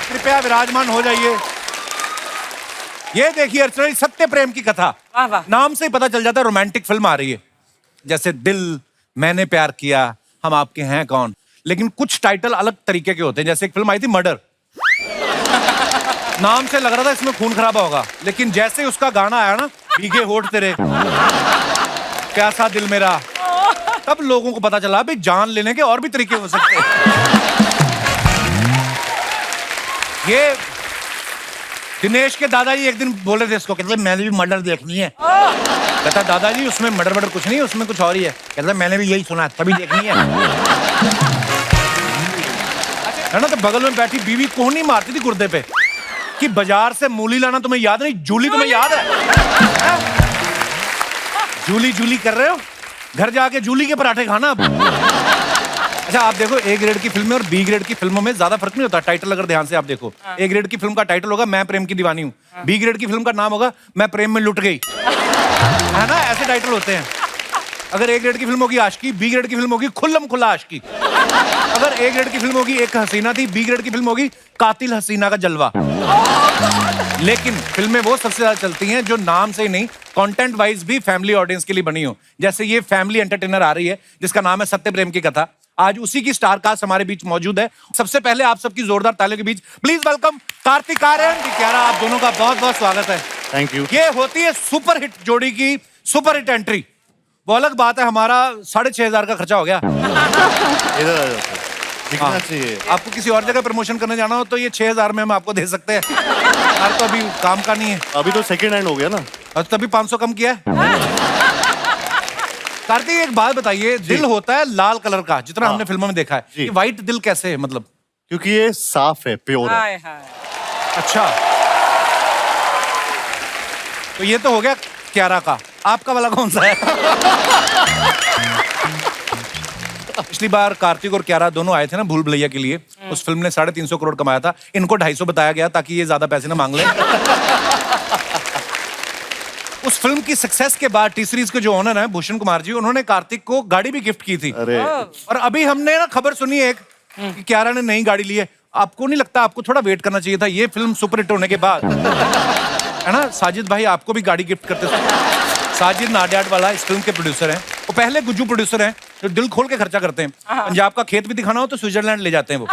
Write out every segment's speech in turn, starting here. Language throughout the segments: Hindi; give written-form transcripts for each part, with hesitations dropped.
कृपया विराजमान हो जाइए। ये देखिए अर्चना, सत्य प्रेम की कथा। वाह वाह। नाम से ही पता चल जाता है रोमांटिक फिल्म आ रही है। जैसे दिल, मैंने प्यार किया, हम आपके हैं कौन। लेकिन कुछ टाइटल अलग तरीके के होते हैं। जैसे एक फिल्म आई थी मर्डर, नाम से लग रहा था इसमें खून खराबा होगा, लेकिन जैसे उसका गाना आया ना, भीगे होठ तेरे, कैसा दिल मेरा, तब लोगों को पता चला भी जान लेने के और भी तरीके हो सकते हैं। ये दिनेश के दादाजी एक दिन बोले थे इसको, कहते मैंने भी मर्डर देखनी है। कहता दादाजी उसमें मर्डर कुछ नहीं है, उसमें कुछ और ही है। कहता मैंने भी यही सुना, तभी देखनी है। है ना। तो बगल में बैठी बीवी कोहनी मारती थी गुर्दे पे कि बाजार से मूली लाना तुम्हें याद नहीं, जूली तुम्हें याद है? जूली जूली कर रहे हो, घर जाके जूली के पराठे खाना अब। अच्छा आप देखो, ए ग्रेड की फिल्में और बी ग्रेड की फिल्मों में ज्यादा फर्क नहीं होता। टाइटल अगर ध्यान से आप देखो, ए ग्रेड की फिल्म का टाइटल होगा मैं प्रेम की दीवानी हूँ, बी ग्रेड की फिल्म का नाम होगा मैं प्रेम में लुट गई। है ना, ऐसे टाइटल होते हैं। अगर ए ग्रेड की फिल्म होगी आशिकी, बी ग्रेड की फिल्म होगी खुल्लम खुल्ला आशिकी। अगर ए ग्रेड की फिल्म होगी एक हसीना थी, बी ग्रेड की फिल्म होगी कातिल हसीना का जलवा। लेकिन फिल्में वो सबसे ज्यादा चलती हैं जो नाम से ही नहीं, कंटेंट वाइज भी फैमिली ऑडियंस के लिए बनी हो। जैसे ये फैमिली एंटरटेनर आ रही है जिसका नाम है सत्य प्रेम की कथा। आज उसी की स्टार कास्ट हमारे बीच मौजूद है। सबसे पहले आप सबकी जोरदार तालियों के बीच प्लीज वेलकम कार्तिक आर्यन जी, क्यारा, आप दोनों का बहुत बहुत स्वागत है। Thank you. ये होती है सुपर हिट जोड़ी की सुपर हिट एंट्री। वो अलग बात है, हमारा 6,500 का खर्चा हो गया। इधर आ जाओ, दिखना चाहिए। आपको किसी और जगह प्रमोशन करने जाना हो तो ये 6,000 में हम आपको दे सकते हैं। यार तो अभी काम का नहीं है। अभी तो सेकंड हैंड हो गया ना। और तभी 500 कम किया है। कार्तिक एक बात बताइए, दिल होता है लाल कलर का जितना हमने फिल्मों में देखा है, ये व्हाइट दिल कैसे है? मतलब क्योंकि ये साफ है, प्योर है। हाय हाय। अच्छा, तो ये तो हो गया क्यारा का। आपका वाला कौन सा है? पिछली बार कार्तिक और क्यारा दोनों आए थे ना भूल भुलैया के लिए। उस फिल्म ने 350 करोड़ कमाया था। इनको 250 बताया गया ताकि ये ज्यादा पैसे ना मांग लें। उस फिल्म की सक्सेस के बाद टी सीरीज के जो ओनर हैं भूषण कुमार जी, उन्होंने कार्तिक को गाड़ी भी गिफ्ट की थी। अरे और अभी हमने ना खबर सुनी एक कि क्यारा ने नई गाड़ी ली है। आपको नहीं लगता आपको थोड़ा वेट करना चाहिए था ये फिल्म सुपरहिट होने के बाद? है ना, साजिद भाई आपको भी गाड़ी गिफ्ट करते थे। साजिद नाडियाड वाला इस फिल्म के प्रोड्यूसर हैं। वो पहले गुज्जू प्रोड्यूसर हैं जो दिल खोल के खर्चा करते हैं। पंजाब का खेत भी दिखाना हो तो स्विट्जरलैंड ले जाते हैं वो।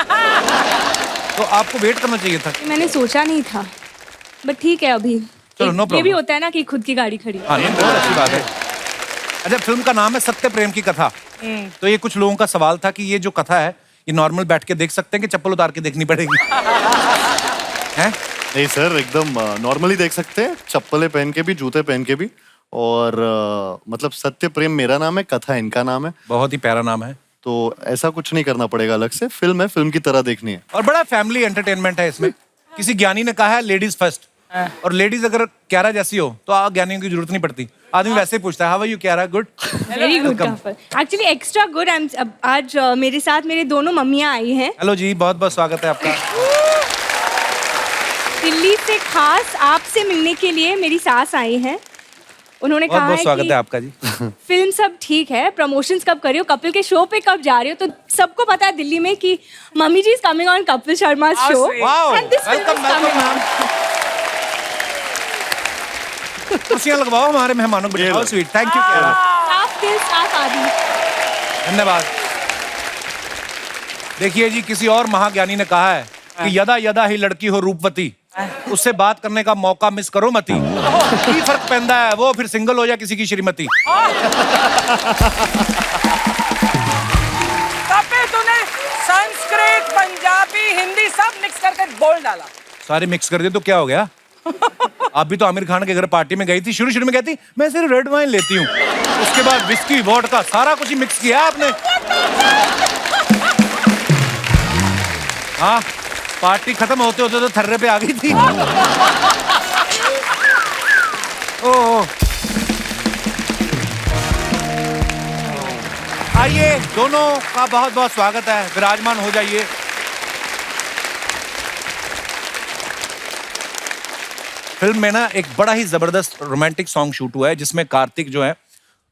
तो आपको वेट करना चाहिए था। मैंने सोचा नहीं था, बट ठीक है अभी। चलो, no ये problem। भी होता है ना कि खुद की गाड़ी खड़ी। हाँ, ये बहुत अच्छी बात है। अच्छा, फिल्म का नाम है सत्य प्रेम की कथा। तो ये कुछ लोगों का सवाल था कि ये जो कथा है ये नॉर्मल बैठ के देख सकते हैं कि चप्पल उतार के देखनी पड़ेगी? हैं? नहीं सर, एकदम नॉर्मली देख सकते हैं, चप्पलें पहन के भी, जूते पहन के भी। और मतलब सत्य प्रेम मेरा नाम है, कथा इनका नाम है। बहुत ही प्यारा नाम है। तो ऐसा कुछ नहीं करना पड़ेगा अलग से, फिल्म है, फिल्म की तरह देखनी है। और बड़ा फैमिली एंटरटेनमेंट है इसमें। किसी ज्ञानी ने कहा है लेडीज फर्स्ट, और लेडीज अगर क्यारा जैसी हो तो ज्ञानियों की जरूरत नहीं पड़ती। आदमी वैसे ही पूछता है how are you Kiara, good, very good. Actually extra good. आज मेरे साथ मेरे दोनों मम्मियाँ आई हैं हेलो जी, बहुत बहुत स्वागत है आपका। दिल्ली से खास आपसे मिलने के लिए मेरी सास आई हैं। उन्होंने बहुत कहा बहुत है स्वागत कि है आपका जी। फिल्म सब ठीक है, प्रमोशंस कब कर रही हो, कपिल के शो पे कब जा रही हो? तो सबको पता है दिल्ली में कि mummy ji is coming on Kapil Sharma show wow, and this film Welcome is coming on. कुर्सियां लगवाओ, हमारे मेहमानों को बिठाओ। स्वीट, थैंक यू क्यारा, साफ दिल साफ आदमी। धन्यवाद। देखिए जी, किसी और महाज्ञानी ने कहा है कि यदा यदा ही लड़की हो रूपवती, उससे बात करने का मौका मिस करो मती। की फर्क पैंदा है वो फिर सिंगल हो या किसी की श्रीमती। कपिल तूने संस्कृत, पंजाबी, हिंदी सब मिक्स करके बोल डाला। सारे मिक्स कर दिए तो क्या हो गया? आप भी तो आमिर खान के घर पार्टी में गई थी, शुरू शुरू में कहती मैं सिर्फ रेड वाइन लेती हूँ, उसके बाद विस्की, वोडका, सारा कुछ ही मिक्स किया आपने। हाँ, पार्टी खत्म होते होते तो थर्रे पे आ गई थी। ओह, आइए, दोनों का बहुत बहुत स्वागत है, विराजमान हो जाइए। फिल्म में ना एक बड़ा ही जबरदस्त रोमांटिक सॉन्ग शूट हुआ है जिसमें कार्तिक जो है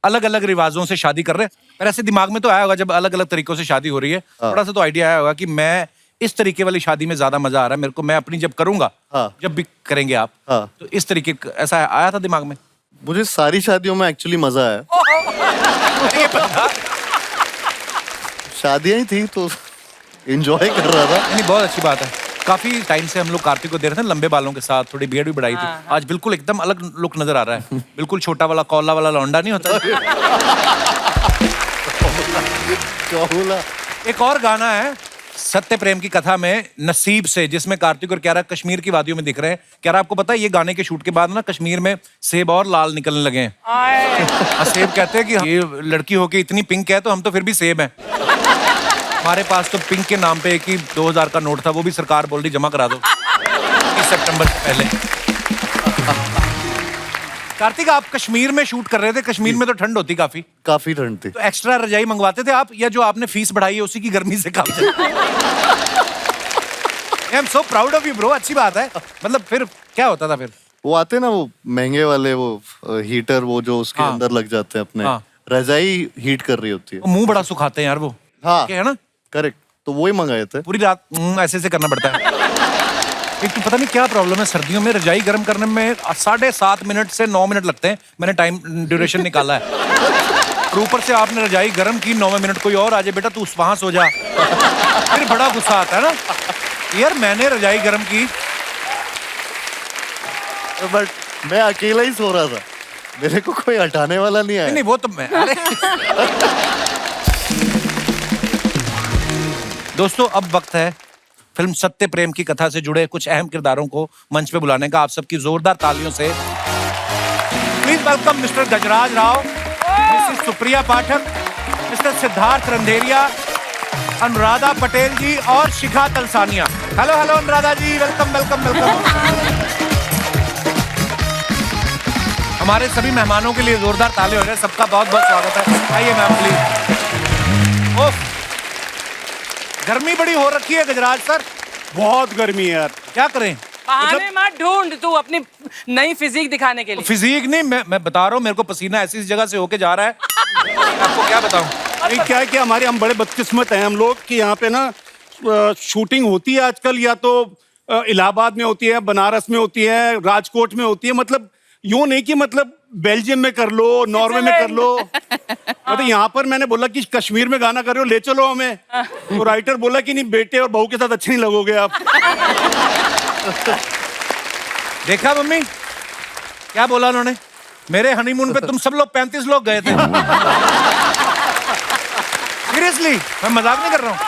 अलग अलग रिवाजों से शादी कर रहे हैं। पर ऐसे दिमाग में तो आया होगा जब अलग अलग तरीकों से शादी हो रही है, थोड़ा सा तो आइडिया आया होगा कि मैं इस तरीके वाली शादी में ज्यादा मजा आ रहा है मेरे को, मैं अपनी जब करूंगा, हाँ। जब भी करेंगे आप, हाँ। तो इस तरीके ऐसा आया था दिमाग में? मुझे सारी शादियों में एक्चुअली मजा आया। अरे ये बंदा शादियां ही थी तो एंजॉय कर रहा था। नहीं, बहुत अच्छी बात है। काफी टाइम से हम लोग कार्तिक को दे रहे थे लंबे बालों के साथ, थोड़ी बियर्ड भी बढ़ाई थी। आज बिल्कुल एकदम अलग लुक नजर आ रहा है, बिल्कुल छोटा वाला कौला वाला लौंडा नहीं होता। कौला। एक और गाना है सत्य प्रेम की कथा में, नसीब से, जिसमें कार्तिक और क्यारा कश्मीर की वादियों में दिख रहे हैं। क्यारा, आपको पता है ये गाने के शूट के बाद ना कश्मीर में सेब और लाल निकलने लगे हैं। और सेब कहते हैं कि ये लड़की होके इतनी पिंक है तो हम तो फिर भी सेब हैं। हमारे पास तो पिंक के नाम पे एक ही 2000 का नोट था, वो भी सरकार बोल रही जमा करा दो 30 सितंबर से पहले। कार्तिक, आप कश्मीर में शूट कर रहे थे, कश्मीर में तो ठंड होती काफी ठंड थी। तो एक्स्ट्रा रजाई मंगवाते थे आप, या जो आपने फीस बढ़ाई है उसी की गर्मी से काम चलता? I am so proud of you bro, अच्छी बात है। मतलब फिर क्या होता था फिर? वो आते ना वो महंगे वाले वो हीटर, वो जो उसके हाँ। अंदर लग जाते हैं अपने, हाँ। रजाई हीट कर रही होती है। मुंह बड़ा सुखाते हैं यार वो। हाँ क्या है ना, करेक्ट, तो वही मंगाए थे। पूरी रात ऐसे ऐसे करना पड़ता है। एक तो पता नहीं क्या प्रॉब्लम है, सर्दियों में रजाई गर्म करने में 7.5 मिनट से 9 मिनट लगते हैं। मैंने टाइम ड्यूरेशन निकाला है। और ऊपर से आपने रजाई गर्म की 9 मिनट, कोई और आ जाए बेटा तू वहां सो जा, फिर बड़ा गुस्सा आता है ना यार। मैंने रजाई गर्म की, बट मैं अकेला ही सो रहा था, मेरे को कोई हटाने वाला नहीं आया। नहीं वो तो मैं, अरे दोस्तों अब वक्त है फिल्म सत्य प्रेम की कथा से जुड़े कुछ अहम किरदारों को मंच पे बुलाने का। आप सबकी जोरदार तालियों से please welcome mister Gajraj Rao, missus Supriya Pathak, mister Siddharth Randeria, Anuradha Patel ji और Shikha Talsania. Hello hello Anuradha ji, welcome welcome welcome. हमारे सभी मेहमानों के लिए जोरदार ताली हो रहे हैं, सबका बहुत बहुत स्वागत है। आइए मैम प्लीज। ओह, गर्मी बड़ी हो रखी है गजराज सर। बहुत गर्मी है यार। क्या करें? बहाने मत ढूंढ तू अपनी नई फिजिक दिखाने के लिए। फिजिक नहीं, मैं बता रहा हूँ, मेरे को पसीना ऐसी जगह से होके जा रहा है, आपको क्या बताऊं। नहीं, क्या है कि हमारे हम बड़े बदकिस्मत हैं हम लोग कि यहाँ पे ना शूटिंग होती है आजकल, या तो इलाहाबाद में होती है, बनारस में होती है, राजकोट में होती है। मतलब यूं नहीं कि मतलब बेल्जियम में कर लो, नॉर्वे में कर लो। मतलब यहाँ पर मैंने बोला कि कश्मीर में गाना कर रहे हो, ले चलो हमें। तो राइटर बोला कि नहीं, बेटे और बहू के साथ अच्छे नहीं लगोगे आप। देखा मम्मी क्या बोला उन्होंने? मेरे हनीमून पे तुम सब लोग 35 लोग गए थे। सीरियसली, मैं मजाक नहीं कर रहा हूँ।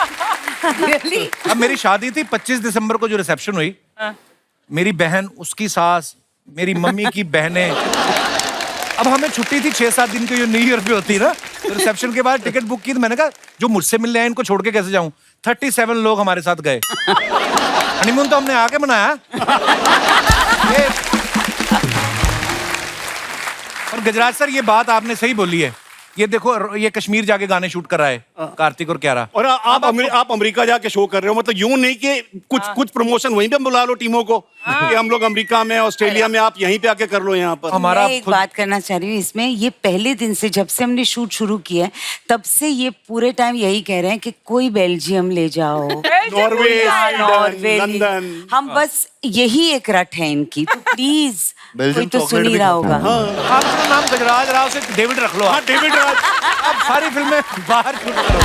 अब मेरी शादी थी 25 दिसंबर को, जो रिसेप्शन हुई, मेरी बहन, उसकी सास, मेरी मम्मी की बहनें, अब हमें छुट्टी थी 6-7 दिन की, जो न्यू ईयर पे होती ना, तो रिसेप्शन के बाद टिकट बुक की, तो मैंने कहा जो मुझसे मिलने आए इनको छोड़ के कैसे जाऊं। 37 लोग हमारे साथ गए। हनीमून तो हमने आके मनाया। और गजराज सर, ये बात आपने सही बोली है। ये देखो, ये कश्मीर जाके गाने शूट कर रहा है कार्तिक और क्यारा, और आप अमेरिका जाके शो कर रहे हो। मतलब यूं नहीं कि कुछ प्रमोशन वहीं पे बुला लो टीमों को कि हम लोग अमेरिका में, ऑस्ट्रेलिया में, आप यहीं पे आके कर लो यहाँ पर। हमारा मैं एक बात करना चाह रही हूँ इसमें, ये पहले दिन से जब से हमने शूट शुरू किया है तब से ये पूरे टाइम यही कह रहे हैं कि कोई बेल्जियम ले जाओ, नॉर्वे, नॉर्वे, लंदन। हम बस यही एक रट है इनकी, तो प्लीज कोई बेल्जियम तो सुन चॉकलेट ही भी रहा खाता होगा। आप अपना नाम गजराज राव से डेविड रख लो। हाँ, डेविड राज। आप सारी फिल्में बाहर शूट करो।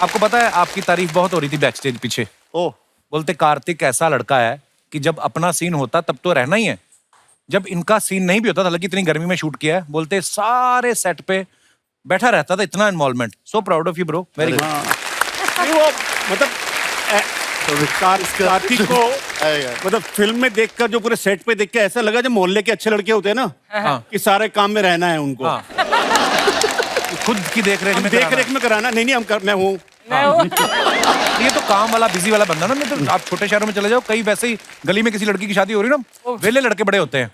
आपको पता है, आपकी तारीफ बहुत हो रही थी बैक स्टेज पीछे। ओह, बोलते कार्तिक ऐसा लड़का है कि जब अपना सीन होता तब तो रहना ही है, जब इनका सीन नहीं भी होता, हालांकि इतनी गर्मी में शूट किया है, बोलते सारे सेट पे बैठा रहता था, इतना involvement. So proud of you bro, very good. नहीं, वो मतलब कार्तिक को मतलब फिल्म में देखकर, जो पूरे सेट पे देख के ऐसा लगा जो मोहल्ले के अच्छे लड़के होते हैं ना, हाँ। कि सारे काम में रहना है उनको। हाँ। खुद की देख रेख में कराना। में कराना। नहीं मैं हूँ। ये तो काम वाला, बिजी वाला बंदा ना। नहीं तो आप छोटे शहरों में चले जाओ, कहीं वैसे ही गली में किसी लड़की की शादी हो रही ना, वेले लड़के बड़े होते हैं,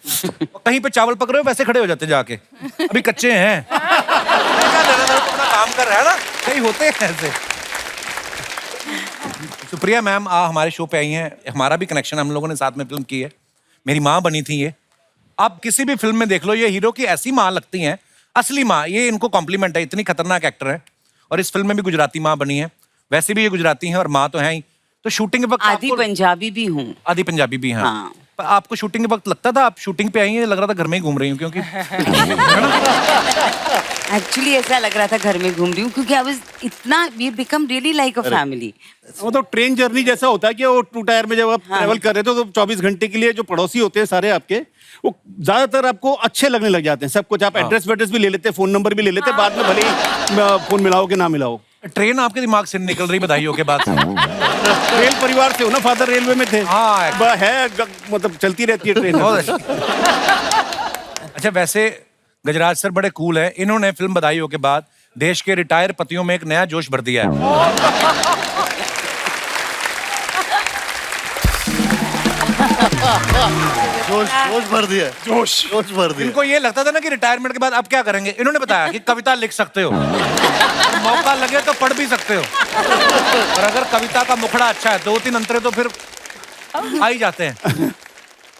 कहीं पे चावल पक रहे हो वैसे खड़े हो जाते जाके, अभी कच्चे हैं, अपना काम कर रहा है ना, कहीं होते हैं ऐसे। सुप्रिया मैम हमारे शो पे आई हैं, हमारा भी कनेक्शन, हम लोगों ने साथ में फिल्म की है, मेरी माँ बनी थी ये। आप किसी भी फिल्म में देख लो, ये हीरो की ऐसी माँ लगती हैं, असली माँ। ये इनको कॉम्प्लीमेंट है, इतनी खतरनाक एक्टर है। और इस फिल्म में भी गुजराती माँ बनी है। वैसे भी ये गुजराती हैं और माँ तो हैं ही, तो शूटिंग के वक्त आधी आपको- पंजाबी भी हूँ। आधी पंजाबी भी हैं। हाँ। पर आपको शूटिंग के वक्त लगता था आप शूटिंग पे आई हैं, लग रहा था घर में ही घूम रही हूँ क्योंकि एक्चुअली ऐसा लग रहा था घर में घूम रही हूँ, क्योंकि आई वाज इतना, we become really like a family. वो तो ट्रेन जर्नी जैसा होता है कि वो 2 टायर में जब आप ट्रेवल कर रहे थे तो 24 घंटे के लिए जो पड़ोसी होते हैं सारे आपके, वो ज्यादातर आपको अच्छे लगने लग जाते हैं। सब कुछ आप एड्रेस वेड्रेस भी ले लेते हैं, फोन नंबर भी ले लेते हैं, बाद में भले ही फोन मिलाओ कि ना मिलाओ। ट्रेन आपके दिमाग से निकल रही बधाइयों के बाद से। रेल परिवार से हो ना, फादर रेलवे में थे। हाँ, मतलब चलती रहती है ट्रेन। बहुत अच्छा। अच्छा, वैसे गजराज सर बड़े कूल हैं, इन्होंने फिल्म बधाइयों के बाद देश के रिटायर पतियों में एक नया जोश भर दिया है। जोश भर दिया, जोश भर दिया। इनको ये लगता था ना कि रिटायरमेंट के बाद अब क्या करेंगे, इन्होंने बताया कि कविता लिख सकते हो, तो मौका लगे तो पढ़ भी सकते हो, और अगर कविता का मुखड़ा अच्छा है 2-3 अंतरे तो फिर आ ही जाते हैं।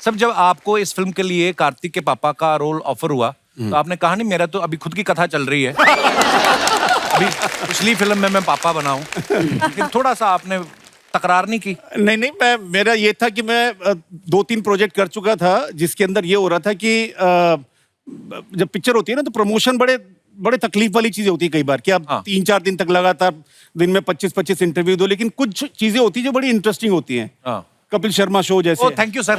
सब जब आपको इस फिल्म के लिए कार्तिक के पापा का रोल ऑफर हुआ तो आपने कहा नहीं मेरा तो अभी खुद की कथा चल रही है, अभी पिछली फिल्म में मैं पापा बना हूं, लेकिन थोड़ा सा आपने तकरार नहीं की? नहीं, मेरा ये था कि मैं 2-3 प्रोजेक्ट कर चुका था जिसके अंदर ये हो रहा था कि जब पिक्चर होती है ना तो प्रमोशन बड़े तकलीफ वाली चीजें होती है कई बार, कि आप 3-4 दिन तक लगातार दिन में 25-25 इंटरव्यू दो, लेकिन कुछ चीजें होती है जो बड़ी इंटरेस्टिंग होती हैं। हाँ। कपिल शर्मा शो जैसे। Thank you sir.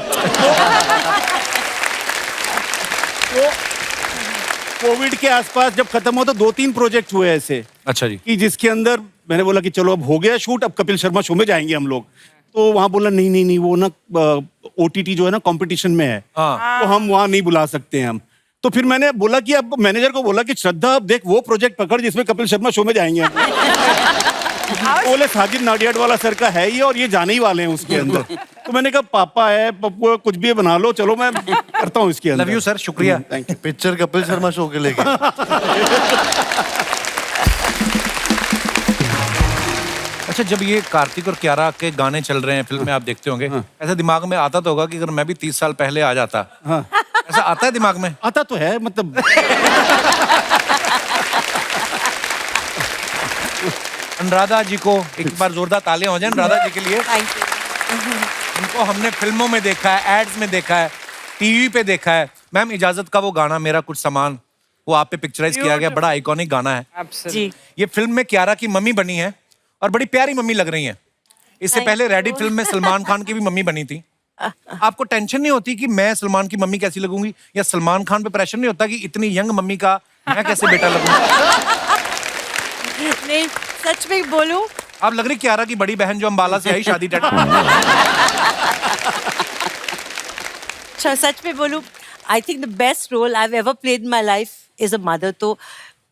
कोविड के आसपास जब खत्म हो तो 2-3 प्रोजेक्ट हुए ऐसे। अच्छा जी। कि जिसके अंदर मैंने बोला कि चलो अब हो गया शूट, अब कपिल शर्मा शो में जाएंगे हम लोग। तो वहां बोला नहीं वो ना OTT जो है ना कंपटीशन में है, तो हम वहां नहीं बुला सकते हैं हम। तो फिर मैंने बोला कि अब मैनेजर को बोला कि श्रद्धा अब देख वो प्रोजेक्ट पकड़ जिसमें कपिल शर्मा शो में जाएंगे हम। बोले साजिद नाडियाडवाला सर का है ये और ये जाने ही वाले हैं उसके अंदर। तो मैंने कहा पापा है, पप्पू कुछ भी बना लो, चलो मैं करता हूँ इसके अंदर। लव यू सर, शुक्रिया। Thank you. Picture Kapil Sharma show के लेके। अच्छा, जब ये कार्तिक और कियारा के गाने चल रहे हैं फिल्म में, आप देखते होंगे, ऐसा दिमाग में आता तो होगा कि अगर मैं भी 30 साल पहले आ जाता, ऐसा आता है दिमाग में? आता तो है, मतलब अनुराधा जी को एक बार जोरदार तालियां हो जाए अनुराधा जी के लिए। उनको हमने फिल्मों में देखा है, एड्स में देखा है, टीवी पे देखा है। मैम, इजाजत का वो गाना मेरा कुछ सामान, वो आप पे पिक्चराइज किया गया, बड़ा आइकॉनिक गाना है जी। ये। फिल्म में कियारा की मम्मी बनी है और बड़ी प्यारी मम्मी लग रही है। इससे पहले रेडी फिल्म में सलमान खान की भी मम्मी बनी थी। आपको टेंशन नहीं होती कि मैं सलमान की मम्मी कैसी लगूंगी, या सलमान खान पे प्रेशर नहीं होता कि इतनी यंग मम्मी का मैं कैसे बेटा लगूंगा? नहीं, सच में बोलूं, आप लग रही कियारा की बड़ी बहन जो अंबाला से आई शादी टेट। सच में बोलूं, I think the best role I ever played in my life is a mother. तो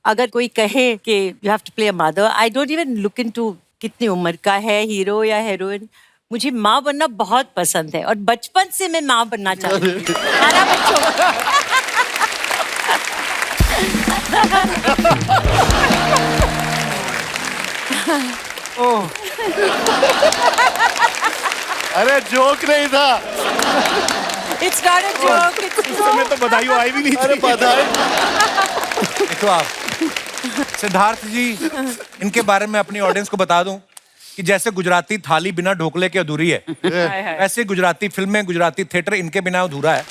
अगर कोई कहे कि you have to play a mother, I don't even look into कितनी उम्र का है हीरो या हीरोइन। मुझे माँ बनना बहुत पसंद है और बचपन से मैं माँ बनना चाहती हूँ। खाना बच्चों अरे जोक नहीं था। इट्स नॉट अ जोक, उस समय तो बधाई आई भी नहीं अरे थी। बधाई। देखो आप, सिद्धार्थ जी, इनके बारे में अपनी ऑडियंस को बता दूं कि जैसे गुजराती थाली बिना ढोकले के अधूरी है, वैसे गुजराती फिल्में, गुजराती थिएटर इनके बिना अधूरा है।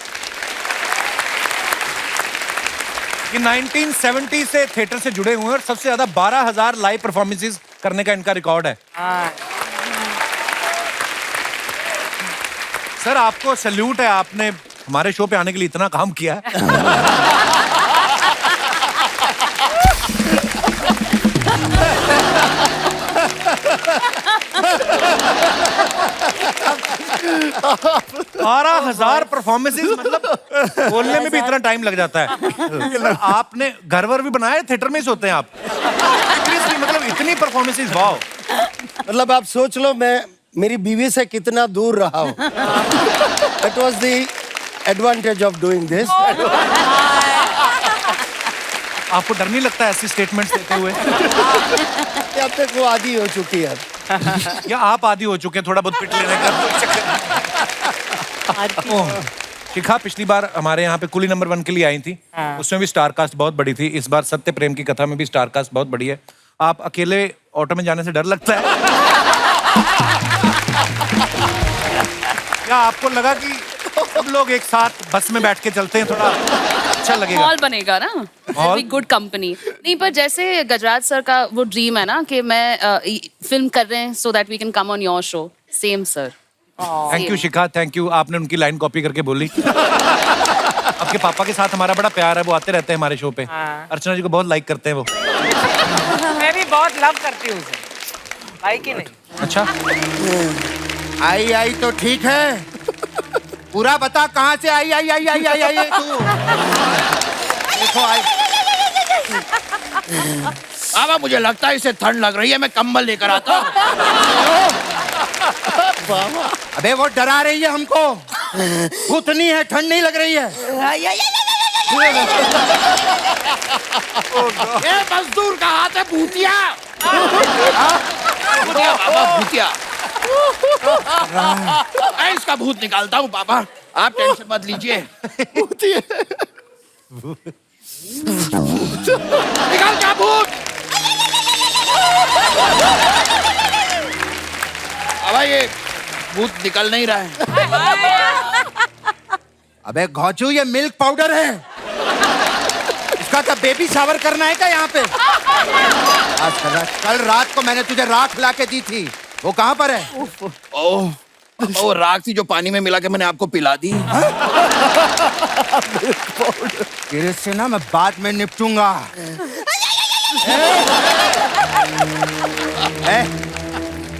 ये 1970 से थिएटर से जुड़े हुए हैं और सबसे ज्यादा 12,000 लाइव परफॉर्मेंसेस करने का इनका रिकॉर्ड है। सर, आपको सैल्यूट है, आपने हमारे शो पे आने के लिए इतना काम किया है। बारह 12,000 परफॉर्मेंसेस, मतलब बोलने में भी इतना टाइम लग जाता है। आपने घर वर भी बनाए, थिएटर में ही सोते हैं आप? Seriously, मतलब इतनी परफॉर्मेंसेस, वाओ। मतलब आप सोच लो मैं मेरी बीवी से कितना दूर रहा हूँ। That was the advantage of doing this. आपको डर नहीं लगता ऐसी स्टेटमेंट्स देते हुए? अब तक वो आदी हो चुकी है। या आप आदी हो चुके हैं थोड़ा बहुत पिट लेने का? ओह, शिखा पिछली बार हमारे यहाँ पे कुली नंबर 1 के लिए आई थी, उसमें भी स्टार कास्ट बहुत बड़ी थी। इस बार सत्य प्रेम की कथा में भी स्टार कास्ट बहुत बड़ी है। आप अकेले ऑटो में जाने से डर लगता है? क्या आपको लगा कि सब लोग एक साथ बस में बैठ के चलते हैं, थोड़ा अच्छा लगेगा? हॉल बनेगा ना, Hall? Good company. नहीं, पर जैसे गजराज सर का वो ड्रीम है ना कि मैं फिल्म कर रहे हैं so that we can come on your show, same sir. Thank you Shikha, thank you, आपने उनकी लाइन कॉपी करके बोली। आपके पापा के साथ हमारा बड़ा प्यार है, वो आते रहते हैं हमारे शो पे। अर्चना जी को बहुत लाइक करते हैं वो। मैं भी बहुत लव करती हूँ उसे, लाइक ही नहीं। अच्छा, आई आई तो ठीक है, पूरा बता कहाँ से आई आई आई आई आई आई तू? देखो आई। बाबा मुझे लगता है इसे ठंड लग रही है, मैं कंबल लेकर आता हूँ। अबे वो डरा रही है हमको, भूतनी है, ठंड नहीं लग रही है। ये मजदूर का हाथ है भूतिया। भूतिया बाबा, भूतिया। मैं इसका भूत निकालता हूँ बाबा, आप टेंशन मत लीजिए। निकाल क्या भूत? बाबा ये भूत निकल नहीं रहा है। अबे घोचू, ये मिल्क पाउडर है, इसका क्या बेबी शावर करना है क्या यहाँ पे? कल रात को मैंने तुझे राख ला के दी थी, वो कहाँ पर है? ओह, वो राख थी जो पानी में मिला के मैंने आपको पिला दी। तेरे से ना मैं बाद में निपटूंगा।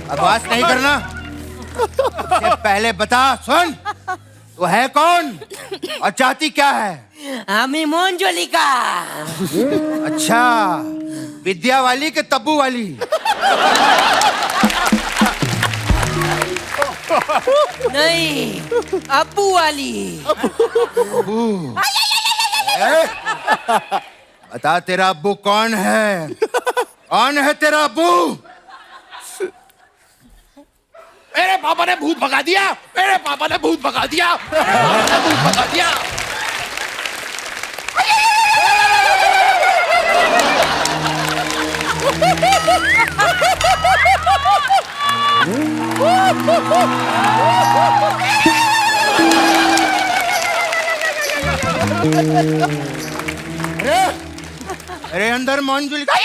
बकवास नहीं करना। इससे पहले बता, सुन, तू है कौन और चाहती क्या है? हमें मंजुलिका। अच्छा, विद्या वाली के तब्बू वाली? नहीं, अब्बू वाली। बता तेरा अब्बू कौन है? कौन है तेरा अब्बू? मेरे पापा ने भूत भगा दिया, मेरे पापा ने भूत भगा दिया, मेरे पापा ने भूत भगा दिया। अरे अंदर मंजुलिका।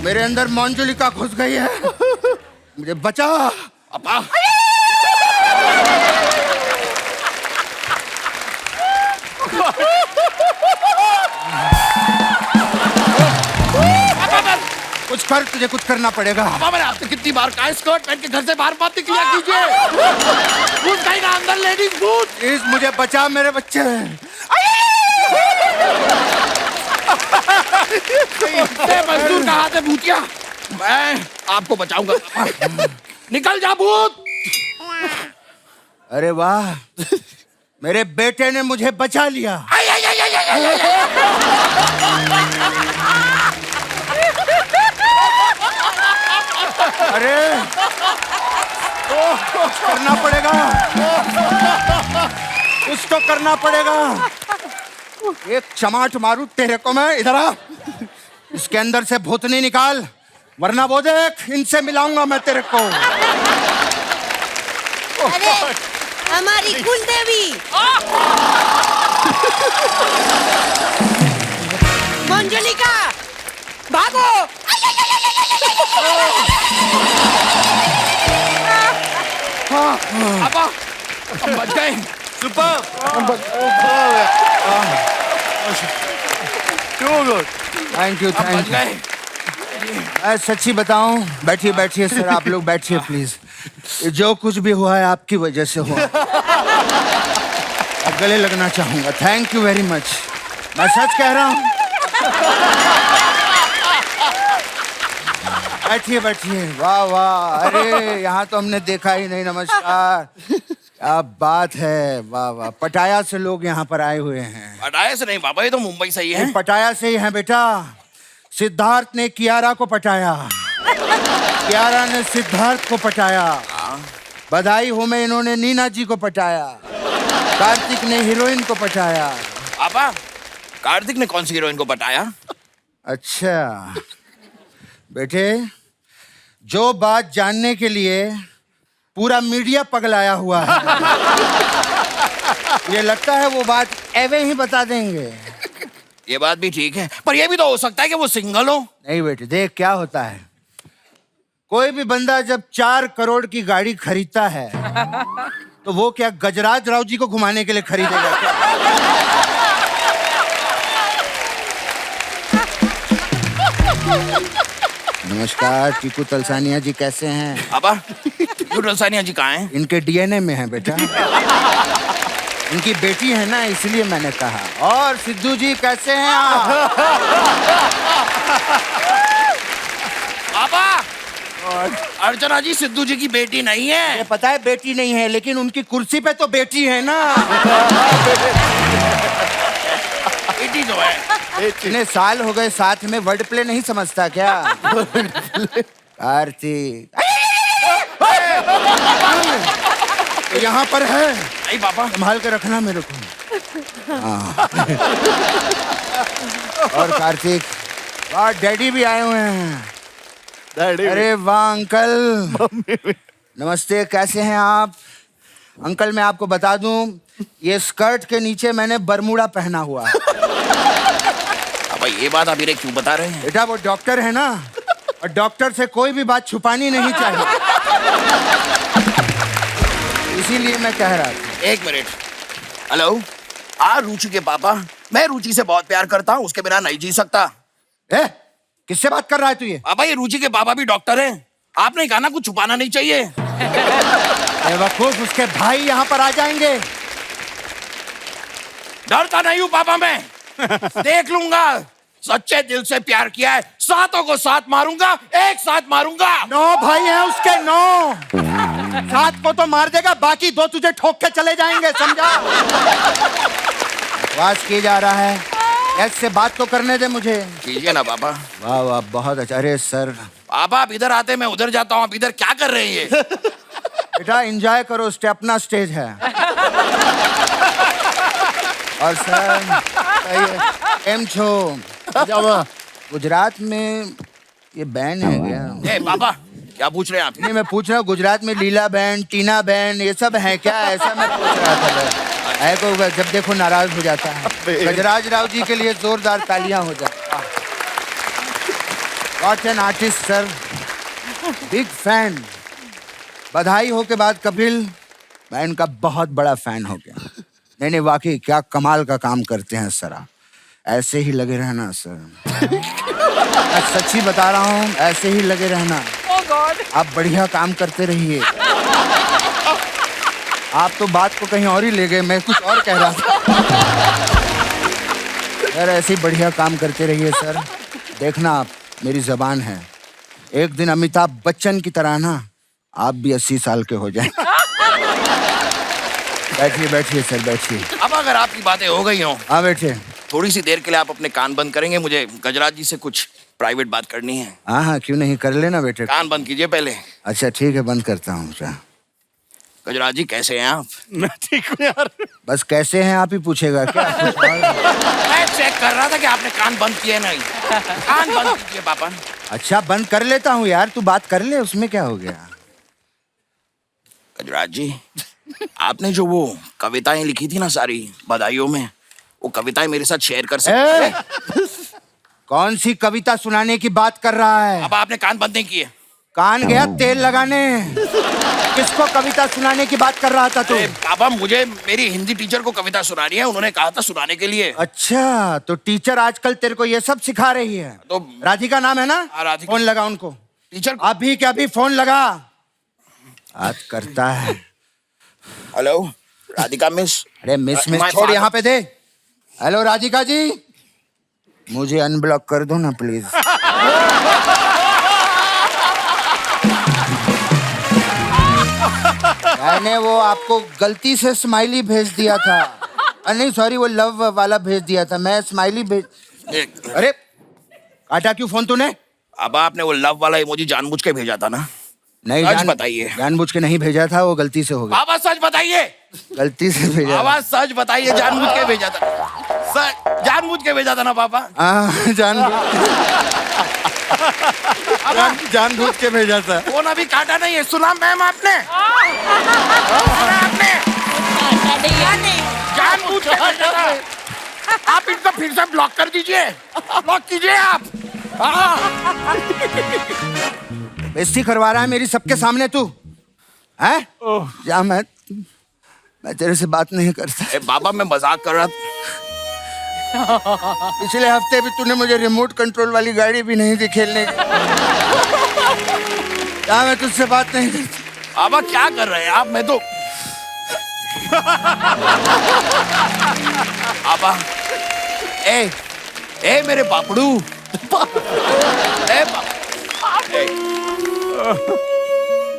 मेरे अंदर मंजुलिका घुस गई है, मुझे बचा। पापा कुछ कर, तुझे कुछ करना पड़ेगा। पापा मैंने आपसे कितनी बार कहा स्कर्ट पहन के घर से बाहर मत निकलिया कीजिए। भूत कहीं ना अंदर, लेडीज भूत। प्लीज मुझे बचा मेरे बच्चे। ये मजदूर का हाथ है भूतिया, मैं आपको बचाऊंगा। निकल जा भूत। अरे वाह, मेरे बेटे ने मुझे बचा लिया। अरे कुछ करना पड़ेगा, कुछ तो करना पड़ेगा। एक चमाट मारू तेरे को मैं, इधर आ। इसके अंदर से भूतनी निकाल, वरना वो देख, इनसे मिलाऊंगा मैं तेरे को। अरे हमारी कुल देवी मंजुलिका, भागो। पापा हम बच गए। सुपर। थैंक यू, हम बच थैंक यू। गए। मैं सच्ची बताऊं, बैठिए बैठिए सर, आप लोग बैठिए प्लीज। ये जो कुछ भी हुआ है आपकी वजह से हुआ। अब गले लगना चाहूंगा, थैंक यू वेरी मच। मैं सच कह रहा हूं। बैठिए बैठिए। वाह वाह, अरे यहाँ तो हमने देखा ही नहीं। नमस्कार, क्या बात है, वाह वाह। पटाया से लोग यहाँ पर आए हुए हैं। पटाया से नहीं पापा, ये तो मुंबई से ही है। पटाया से ही है बेटा। सिद्धार्थ ने कियारा को पटाया, कियारा ने सिद्धार्थ को पटाया, बधाई हो में इन्होंने नीना जी को पटाया। कार्तिक ने हीरोइन को पटाया। पापा कार्तिक ने कौन सी हीरोइन को पटाया? अच्छा बेटे, जो बात जानने के लिए पूरा मीडिया पगलाया हुआ है, ये लगता है वो बात एवे ही बता देंगे। ये बात भी ठीक है, पर ये भी तो हो सकता है कि वो सिंगल हो। नहीं बेटे, देख क्या होता है, कोई भी बंदा जब 4 करोड़ की गाड़ी खरीदता है तो वो क्या गजराज राव जी को घुमाने के लिए खरीदेगा क्या? नमस्कार, टीकू तलसानिया जी कैसे हैं? पापा सानिया जी कहाँ हैं? इनके डीएनए में है बेटा। इनकी बेटी है ना, इसलिए मैंने कहा। और सिद्धू जी कैसे हैं आप? पापा अर्चना जी सिद्धू जी की बेटी नहीं है। ये पता है बेटी नहीं है, लेकिन उनकी कुर्सी पे तो बेटी है ना। बेटी तो है। इतने साल हो गए साथ में, वर्ड प्ले नहीं समझता क्या? कार्तिक यहाँ पर है। नहीं पापा, संभाल के रखना मेरे को। हाँ। और कार्तिक, वाह डैडी भी आए हुए हैं। अरे वाह अंकल, नमस्ते, कैसे हैं आप? अंकल मैं आपको बता दूं, ये स्कर्ट के नीचे मैंने बरमूडा पहना हुआ है। पापा ये बात आप क्यों बता रहे हैं? बेटा वो डॉक्टर है ना, और डॉक्टर से कोई भी बात छुपानी नहीं चाहिए, इसीलिए मैं कह रहा था। एक मिनट। हेलो, रुचि के पापा, मैं रुचि से बहुत प्यार करता हूँ, उसके बिना नहीं जी सकता। किससे बात कर रहा है तू ये? पापा ये रुचि के पापा भी डॉक्टर हैं। आपने कहा ना कुछ छुपाना नहीं चाहिए। बेवकूफ, उसके भाई यहाँ पर आ जाएंगे। डरता नहीं हूँ पापा मैं, देख लूंगा। सच्चे दिल से प्यार किया है, सातों को साथ मारूंगा, एक साथ मारूंगा। 9 भाई हैं उसके, 9। 7 को तो मार देगा, बाकी 2 तुझे ठोक के चले जाएंगे, समझा? आवाज किया जा रहा है, ऐसे बात तो करने दे मुझे। कीजिए ना पापा। वाह वाह, बहुत अच्छा। अरे सर पापा आप इधर आते मैं उधर जाता हूँ, आप इधर क्या कर रहे हैं? बेटा एंजॉय करो, अपना स्टेज है। और सर एम छो गुजरात में ये बैंड है क्या? ए पापा क्या पूछ रहे हैं आप? नहीं मैं पूछ रहा हूँ, गुजरात में लीला बैंड, टीना बैंड, ये सब है क्या? ऐसा मैं पूछ रहा था। है को जब देखो नाराज हो जाता है। गजराज राव जी के लिए जोरदार तालियां हो जाए। What an artist sir, big fan. बधाई हो के बाद कपिल, मैं इनका बहुत बड़ा फैन हो गया। नहीं वाकई क्या कमाल का काम करते हैं सर आप, ऐसे ही लगे रहना सर। मैं सच्ची बता रहा हूँ, ऐसे ही लगे रहना। आप बढ़िया काम करते रहिए। आप तो बात को कहीं और ही ले गए, मैं कुछ और कह रहा था। सर ऐसे ही बढ़िया काम करते रहिए सर। देखना आप, मेरी जबान है, एक दिन अमिताभ बच्चन की तरह ना आप भी 80 साल के हो जाएं। बैठिए बैठिए सर, बैठिए। अब अगर आपकी बातें हो गई हो, हाँ बैठिए। थोड़ी सी देर के लिए आप अपने कान बंद करेंगे, मुझे गजराज जी से कुछ प्राइवेट बात करनी है। हाँ हाँ क्यों नहीं, कर लेना बेटे। कान बंद कीजिए पहले। अच्छा ठीक है, बंद करता हूँ। गजराज जी कैसे हैं आप? मैं ठीक हूँ यार। बस कैसे हैं आप ही पूछेगा क्या? मैं चेक कर रहा था कि आपने कान बंद किए नहीं। कान बंद कीजिए पापा। अच्छा बंद कर लेता हूँ यार, तू बात कर ले, उसमें क्या हो गया? गजराज जी, आपने जो वो कविताएं लिखी थी ना सारी बधाइयों में, वो कविताएं मेरे साथ शेयर कर सकते हैं? कौन सी कविता सुनाने की बात कर रहा है? अब आपने कान बंद नहीं किए। कान गया तेल लगाने। किसको कविता सुनाने की बात कर रहा था तू? पापा मुझे मेरी हिंदी टीचर को कविता सुनानी है, उन्होंने कहा था सुनाने के लिए। अच्छा तो टीचर आजकल तेरे को ये सब सिखा रही है? तो राधिका नाम है ना? राधिका। फोन लगा उनको टीचर। अभी के अभी फोन लगा। बात करता है। Hello Radhika miss. अरे मिस छोड़, यहाँ पे दे। हेलो राधिका जी, मुझे अनब्लॉक कर दो ना प्लीज। मैंने वो आपको गलती से स्माइली भेज दिया था। नहीं सॉरी, वो लव वाला भेज दिया था, मैं स्माइली भेज। अरे काटा क्यों फोन तूने? अब आपने वो लव वाला इमोजी जानबूझ के भेजा था ना? नहीं सच बताइए। जानबूझ के नहीं भेजा था, वो गलती से हो गया। बाबा सच बताइए। गलती से भेजा। बाबा सच बताइए, जानबूझ के भेजा था? जानबूझ के भेजा था ना पापा? हाँ, जानबूझ के भेजा था। फोन अभी काटा नहीं है, सुना मैम आपने? सुना आपने? जानबूझ के भेजा था। आप इनको फिर से ब्लॉक कर दीजिए, ब्लॉक कीजिए आप। बेइज्जती करवा रहा है मेरी सबके सामने तू, हैं? या मैं तेरे से बात नहीं करता। बाबा मैं मजाक कर रहा था। पिछले हफ्ते भी तूने मुझे रिमोट कंट्रोल वाली गाड़ी भी नहीं दी खेलने की। या मैं तुझसे बात नहीं करता। बाबा क्या कर रहे हैं आप? मैं तो बाबा ए मेरे पापड़ू,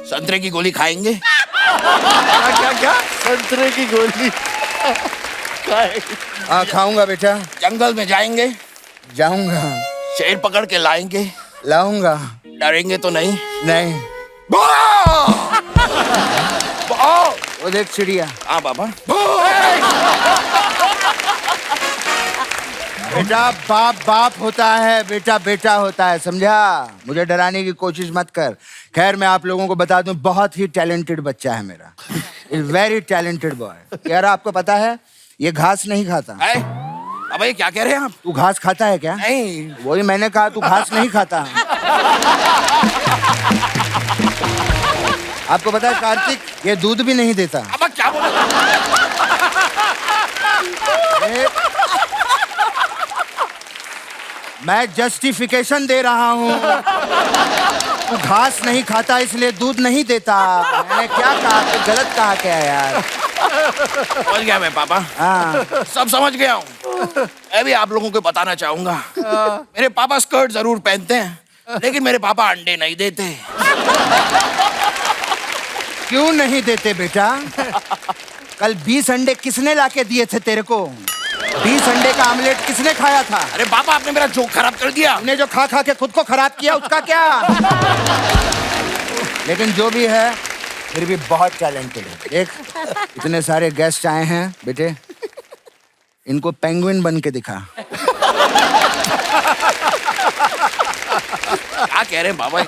संतरे की गोली खाएंगे? क्या संतरे की गोली? हाँ खाऊंगा बेटा। जंगल में जाएंगे? जाऊंगा। शेर पकड़ के लाएंगे? लाऊंगा। डरेंगे तो नहीं? नहीं। वो देख चिड़िया। हाँ बाबा। बेटा बाप बाप होता है, बेटा बेटा होता है, समझा? मुझे डराने की कोशिश मत कर। खैर मैं आप लोगों को बता दूं, बहुत ही टैलेंटेड बच्चा है मेरा। Very talented boy. यार आपको पता है ये घास नहीं खाता। अब ये क्या कह रहे हैं आप? तू घास खाता है क्या? नहीं। वही मैंने कहा, तू घास नहीं खाता। आपको पता है कार्तिक ये दूध भी नहीं देता। अब क्या बोला? मैं जस्टिफिकेशन दे रहा हूँ। तू घास नहीं खाता इसलिए दूध नहीं देता। मैंने क्या कहा? तो गलत कहा क्या यार? समझ गया मैं पापा। हाँ सब समझ गया हूँ। मैं भी आप लोगों को बताना चाहूंगा, मेरे पापा स्कर्ट जरूर पहनते हैं लेकिन मेरे पापा अंडे नहीं देते। क्यों नहीं देते बेटा? कल 20 अंडे किसने लाके दिए थे तेरे को? 20 अंडे का आमलेट किसने खाया था? अरे पापा आपने मेरा जोक खराब कर दिया। हमने जो खा खा के खुद को खराब किया उसका क्या? लेकिन जो भी है फिर भी बहुत टैलेंटेड है। देख इतने सारे गेस्ट आए हैं बेटे, इनको पेंगुइन बन के दिखा। क्या कह रहे हैं बाबा?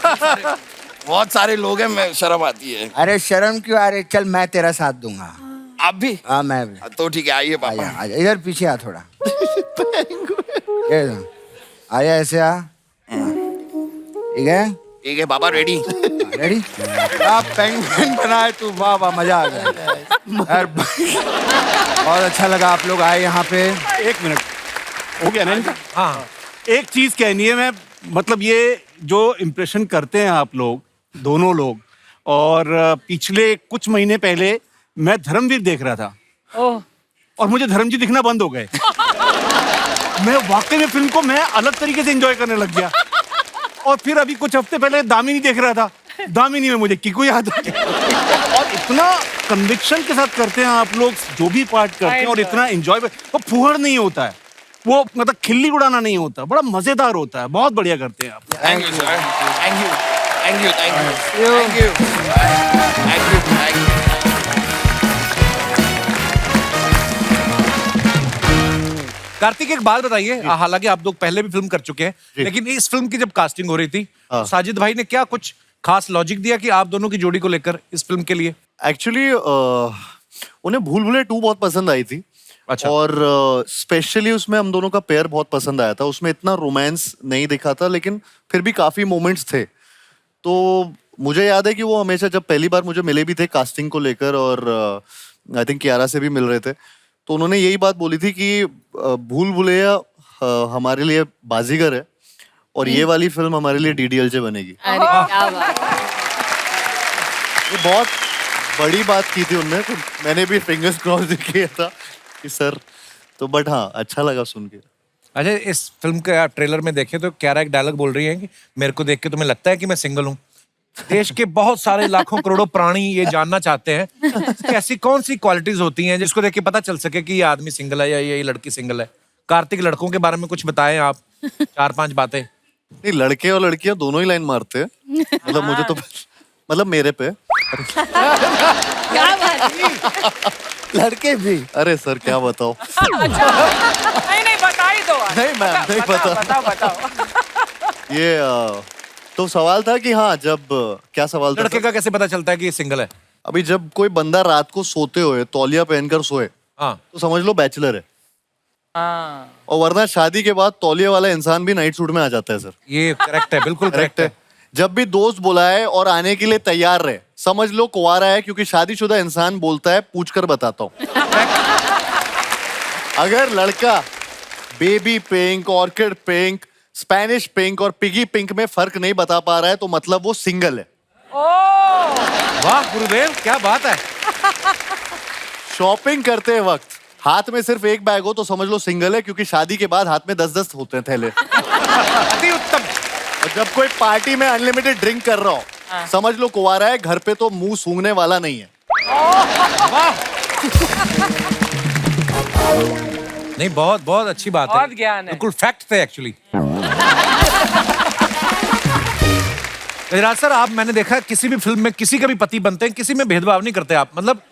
बहुत सारे लोग हैं, मैं शर्म आती है। अरे शर्म क्यों आ रही? चल मैं तेरा साथ दूंगा। आप भी? हाँ मैं भी। तो ठीक है, आइए पापा। आजा, आजा, इधर पीछे आ थोड़ा। आया ऐसे आ। ठीक है? ठीक है पापा, रेडी? रेडी? आप पेंगुइन बनाए तू, वाह वाह, मजा आ गया यार। बहुत अच्छा लगा आप लोग आए यहाँ पे। एक मिनट हो गया ना इनका? हाँ एक चीज कहनी है, मैं मतलब ये जो इम्प्रेशन करते हैं आप लोग दोनों लोग, और पिछले कुछ महीने पहले मैं धर्मवीर देख रहा था और मुझे धर्म जी दिखना बंद हो गए। मैं वाकई में फिल्म को मैं अलग तरीके से एंजॉय करने लग गया। और फिर अभी कुछ हफ्ते पहले दामिनी देख रहा था, दामिनी में मुझे किकू याद आ गया। और इतना कन्विक्शन के साथ करते हैं आप लोग जो भी पार्ट करते हैं, और इतना एंजॉय, वो फुहड़ नहीं होता है, वो मतलब खिल्ली उड़ाना नहीं होता, बड़ा मजेदार होता है। बहुत बढ़िया करते हैं आप। Thank you sir, thank you, thank you, thank you, thank you, thank you, thank you. Kartik एक बात बताइए, हालांकि आप लोग पहले भी फिल्म कर चुके हैं, लेकिन इस फिल्म की जब कास्टिंग हो रही थी तो साजिद भाई ने क्या कुछ खास लॉजिक दिया कि आप दोनों की जोड़ी को लेकर इस फिल्म के लिए? एक्चुअली उन्हें भूल भुलैया 2 बहुत पसंद आई थी। अच्छा। और स्पेशली उसमें हम दोनों का पेयर बहुत पसंद आया था। उसमें इतना रोमांस नहीं दिखा था लेकिन फिर भी काफी मोमेंट्स थे। तो मुझे याद है कि वो हमेशा जब पहली बार मुझे मिले भी थे कास्टिंग को लेकर, और आई थिंक कियारा से भी मिल रहे थे, तो उन्होंने यही बात बोली थी कि भूल भुलैया हमारे लिए बाजीगर है और ये वाली फिल्म हमारे लिए डीडीएलजे बनेगी। अरे क्या बात। ये बहुत बड़ी बात की थी उनने, तो मैंने भी फिंगर्स क्रॉस किया था कि सर, तो बट हाँ अच्छा लगा सुन के। अच्छा, इस फिल्म के आप ट्रेलर में देखें तो कियारा एक डायलॉग बोल रही है कि मेरे को देख के तुम्हें लगता है कि मैं सिंगल हूँ। देश के बहुत सारे लाखों करोड़ों प्राणी ये जानना चाहते हैं कि ऐसी कौन सी क्वालिटीज होती हैं जिसको देख के पता चल सके कि ये आदमी सिंगल है या ये लड़की सिंगल है। कार्तिक, लड़कों के बारे में कुछ बताएं आप, 4-5 बातें। नहीं, लड़के और लड़कियां दोनों ही लाइन मारते हैं। मतलब मुझे तो मतलब मेरे पे। क्या बात है? लड़के भी। अरे सर क्या बताओ। नहीं बता ही दो आज। नहीं मैम नहीं बताओ पता। बताओ। ये तो सवाल था कि हाँ जब क्या सवाल था लड़के सर? का कैसे पता चलता है कि ये सिंगल है? अभी जब कोई बंदा रात को सोते हुए तौलिया पहनकर सोए हाँ। तो समझ लो बैचलर है। हाँ। और वरना शादी के बाद तौलिया वाला इंसान भी नाइट सूट में आ जाता है सर। ये करेक्ट है, बिल्कुल करेक्ट है। जब भी दोस्त बुलाए और आने के लिए तैयार रहे समझ लो कुंवारा है, क्योंकि शादीशुदा इंसान बोलता है पूछकर बताता हूँ। अगर लड़का baby pink, orchid pink, Spanish pink और पिगी पिंक में फर्क नहीं बता पा रहा है तो मतलब वो सिंगल है। वाह गुरुदेव, क्या बात है। शॉपिंग करते वक्त हाथ में सिर्फ एक बैग हो तो समझ लो सिंगल है, क्योंकि शादी के बाद हाथ में 10-10 होते हैं थैले। अति उत्तम। और जब कोई पार्टी में अनलिमिटेड ड्रिंक कर रहा हो समझ लो कुंवारा है, घर पे तो मुंह सूंघने वाला नहीं है। नहीं बहुत बहुत अच्छी बात है, बहुत ज्ञान है। बिल्कुल फैक्ट थे एक्चुअली। गजराज सर, आप मैंने देखा किसी भी फिल्म में किसी का भी पति बनते हैं, किसी में भेदभाव नहीं करते आप, मतलब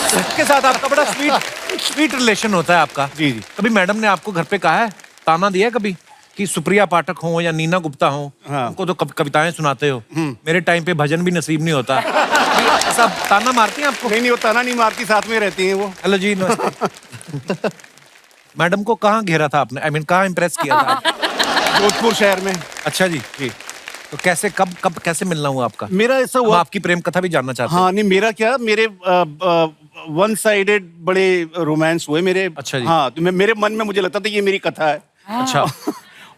सबके साथ आपका बड़ा स्वीट रिलेशन होता है आपका। जी जी। कभी मैडम ने आपको घर पे कहा है, ताना दिया है कभी कि सुप्रिया पाठक हो या नीना गुप्ता हो, हाँ। उनको तो कविताएं सुनाते हो, मेरे टाइम पे भजन भी नसीब नहीं होता, ऐसा ताना मारती हैं आपको? नहीं वो ताना नहीं मारती, साथ में रहती हैं वो। हेलो जी, नमस्ते। मैडम को कहाँ घेरा था आपने, आई मीन कहाँ इम्प्रेस किया था? जोधपुर शहर में। अच्छा जी जी। तो कैसे कब कैसे मिलना हुआ आपका? मेरा ऐसा हम हुआ। आपकी प्रेम कथा भी जानना चाहते हैं। हाँ नहीं मेरा क्या, मेरे वन साइडेड बड़े रोमांस हुए मेरे। अच्छा जी। हाँ तो मेरे मन में मुझे लगता था ये मेरी कथा है। अच्छा।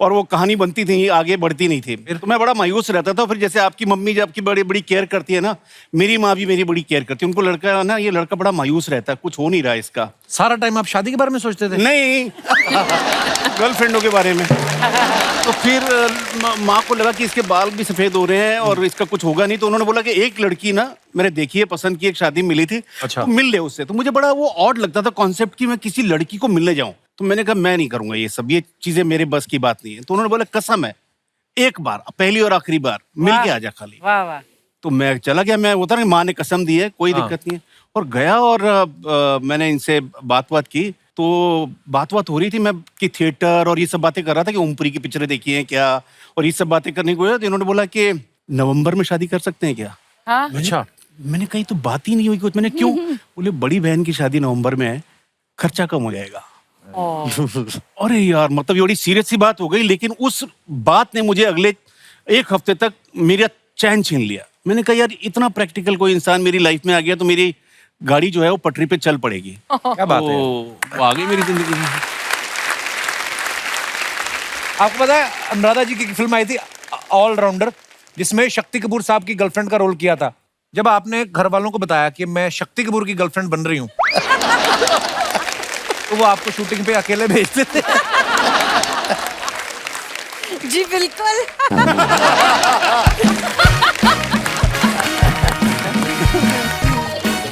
और वो कहानी बनती थी, आगे बढ़ती नहीं थी। तो मैं बड़ा मायूस रहता था। फिर जैसे आपकी मम्मी जब आपकी बड़ी बड़ी केयर करती है ना, मेरी माँ भी मेरी बड़ी केयर करती है। उनको लड़का ना, ये लड़का बड़ा मायूस रहता है, कुछ हो नहीं रहा इसका। सारा टाइम आप शादी के बारे में सोचते थे? नहीं गर्लफ्रेंडों के बारे में। तो फिर माँ को लगा कि इसके बाल भी सफेद हो रहे हैं और इसका कुछ होगा नहीं, तो उन्होंने बोला कि एक लड़की ना मैंने देखी है, पसंद की, एक शादी मिली थी। अच्छा। तो मिल ले उससे। तो मुझे बड़ा वो ऑड लगता था कॉन्सेप्ट कि मैं किसी लड़की को मिलने जाऊं। तो मैंने कहा मैं नहीं करूंगा ये सब, ये चीजें मेरे बस की बात नहीं है। तो उन्होंने बोला कसम है, एक बार, पहली और आखिरी बार मिल के आजा खाली। वाह वाह। तो मैं चला गया। मैं होता ना, माँ ने कसम दी है, कोई हाँ। दिक्कत नहीं है। और गया और मैंने इनसे बात की। तो बात हो रही थी, मैं कि थिएटर और ये सब बातें कर रहा था कि ओमपुरी की पिक्चरें देखी हैं क्या, और ये सब बातें करने को। तो इन्होंने बोला कि नवंबर में शादी कर सकते हैं क्या? हाँ? अच्छा। मैंने कही तो बात ही नहीं हुई कुछ। मैंने क्यों? बोले बड़ी बहन की शादी नवंबर में है, खर्चा कम हो जाएगा। अरे यार, मतलब ये बड़ी सीरियस सी बात हो गई। लेकिन उस बात ने मुझे अगले एक हफ्ते तक मेरा चैन छीन लिया। मैंने कहा यार, इतना प्रैक्टिकल कोई इंसान मेरी लाइफ में आ गया तो मेरी गाड़ी जो है वो पटरी पे चल पड़ेगी। क्या बात है। तो आ गई मेरी जिंदगी में। आपको पता है अनुराधा जी की फिल्म आई थी ऑलराउंडर, जिसमें शक्ति कपूर साहब की गर्लफ्रेंड का रोल किया था। जब आपने घर वालों को बताया कि मैं शक्ति कपूर की गर्लफ्रेंड बन रही हूँ तो वो आपको शूटिंग पे अकेले भेजते थे? जी बिल्कुल।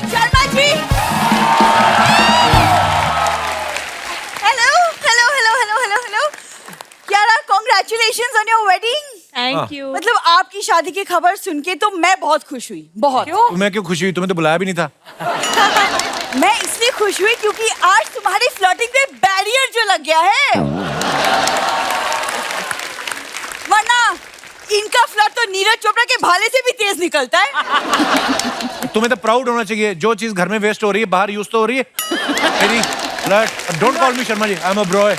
Sharma ji. Hello hello hello hello hello hello यारा, congratulations on your wedding. Thank you. मतलब आपकी शादी की खबर सुन के तो मैं बहुत खुश हुई, बहुत। तुम्हें क्यों खुशी हुई? तुम्हें तो बुलाया भी नहीं था। मैं इसलिए खुश हुई क्योंकि आज तुम्हारी फ्लर्टिंग पे बैरियर जो लग गया है, वरना इनका फ्लर्ट तो नीरज चोपड़ा के भाले से भी तेज निकलता है। तुम्हें तो प्राउड होना चाहिए, जो चीज घर में वेस्ट हो रही है बाहर यूज तो हो रही है। मेरी flirt, don't call me Sharma ji, I am a bro.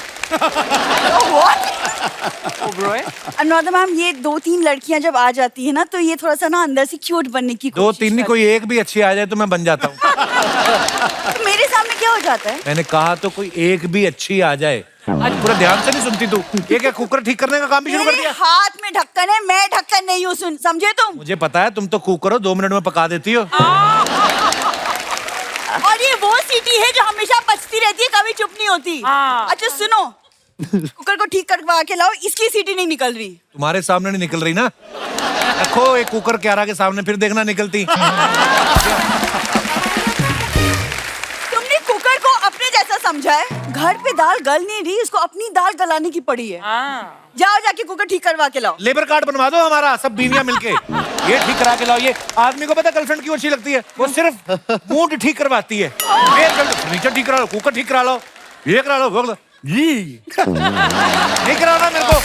Anuradha ma'am, ये 2-3 लड़कियां जब आ जाती है ना तो ये थोड़ा सा ना अंदर से क्यूट बनने की कोशिश 2-3 नहीं, कोई एक भी अच्छी आ जाए तो मैं बन जाता हूँ। तो मेरे सामने क्या हो जाता है? मैंने कहा तो कोई एक भी अच्छी आ जाए। आज पूरा ध्यान से नहीं सुनती तू। ये क्या कुकर ठीक करने का काम भी शुरू कर मेरे दिया? हाथ में ढक्कन है, मैं ढक्कन नहीं हूँ, सुन समझे तुम? मुझे पता है, तुम तो कुकर हो, 2 मिनट में पका देती हो। और ये वो सीटी है जो हमेशा बचती रहती है, कभी चुप नहीं होती। अच्छा सुनो, कुकर को ठीक करवा के लाओ, इसकी सीटी नहीं निकल रही। तुम्हारे सामने नहीं निकल रही ना, रखो एक कुकर क्यारा के सामने, फिर देखना निकलती। तुमने कुकर को अपने जैसा समझा है, घर पे दाल गल नहीं रही, इसको अपनी दाल गलाने की पड़ी है। जाओ जाके कुकर ठीक करवा के लाओ। लेबर कार्ड बनवा दो हमारा, सब बीवियां मिलके ये ठीक करा के लाओ। ये आदमी को पता गर्लफ्रेंड क्यों अच्छी लगती है? वो सिर्फ मूड ठीक करवाती है। फर्नीचर ठीक करा लो, कुकर ठीक करा लो, ये करा लो, वो करा लो। नहीं कराना मेरे को।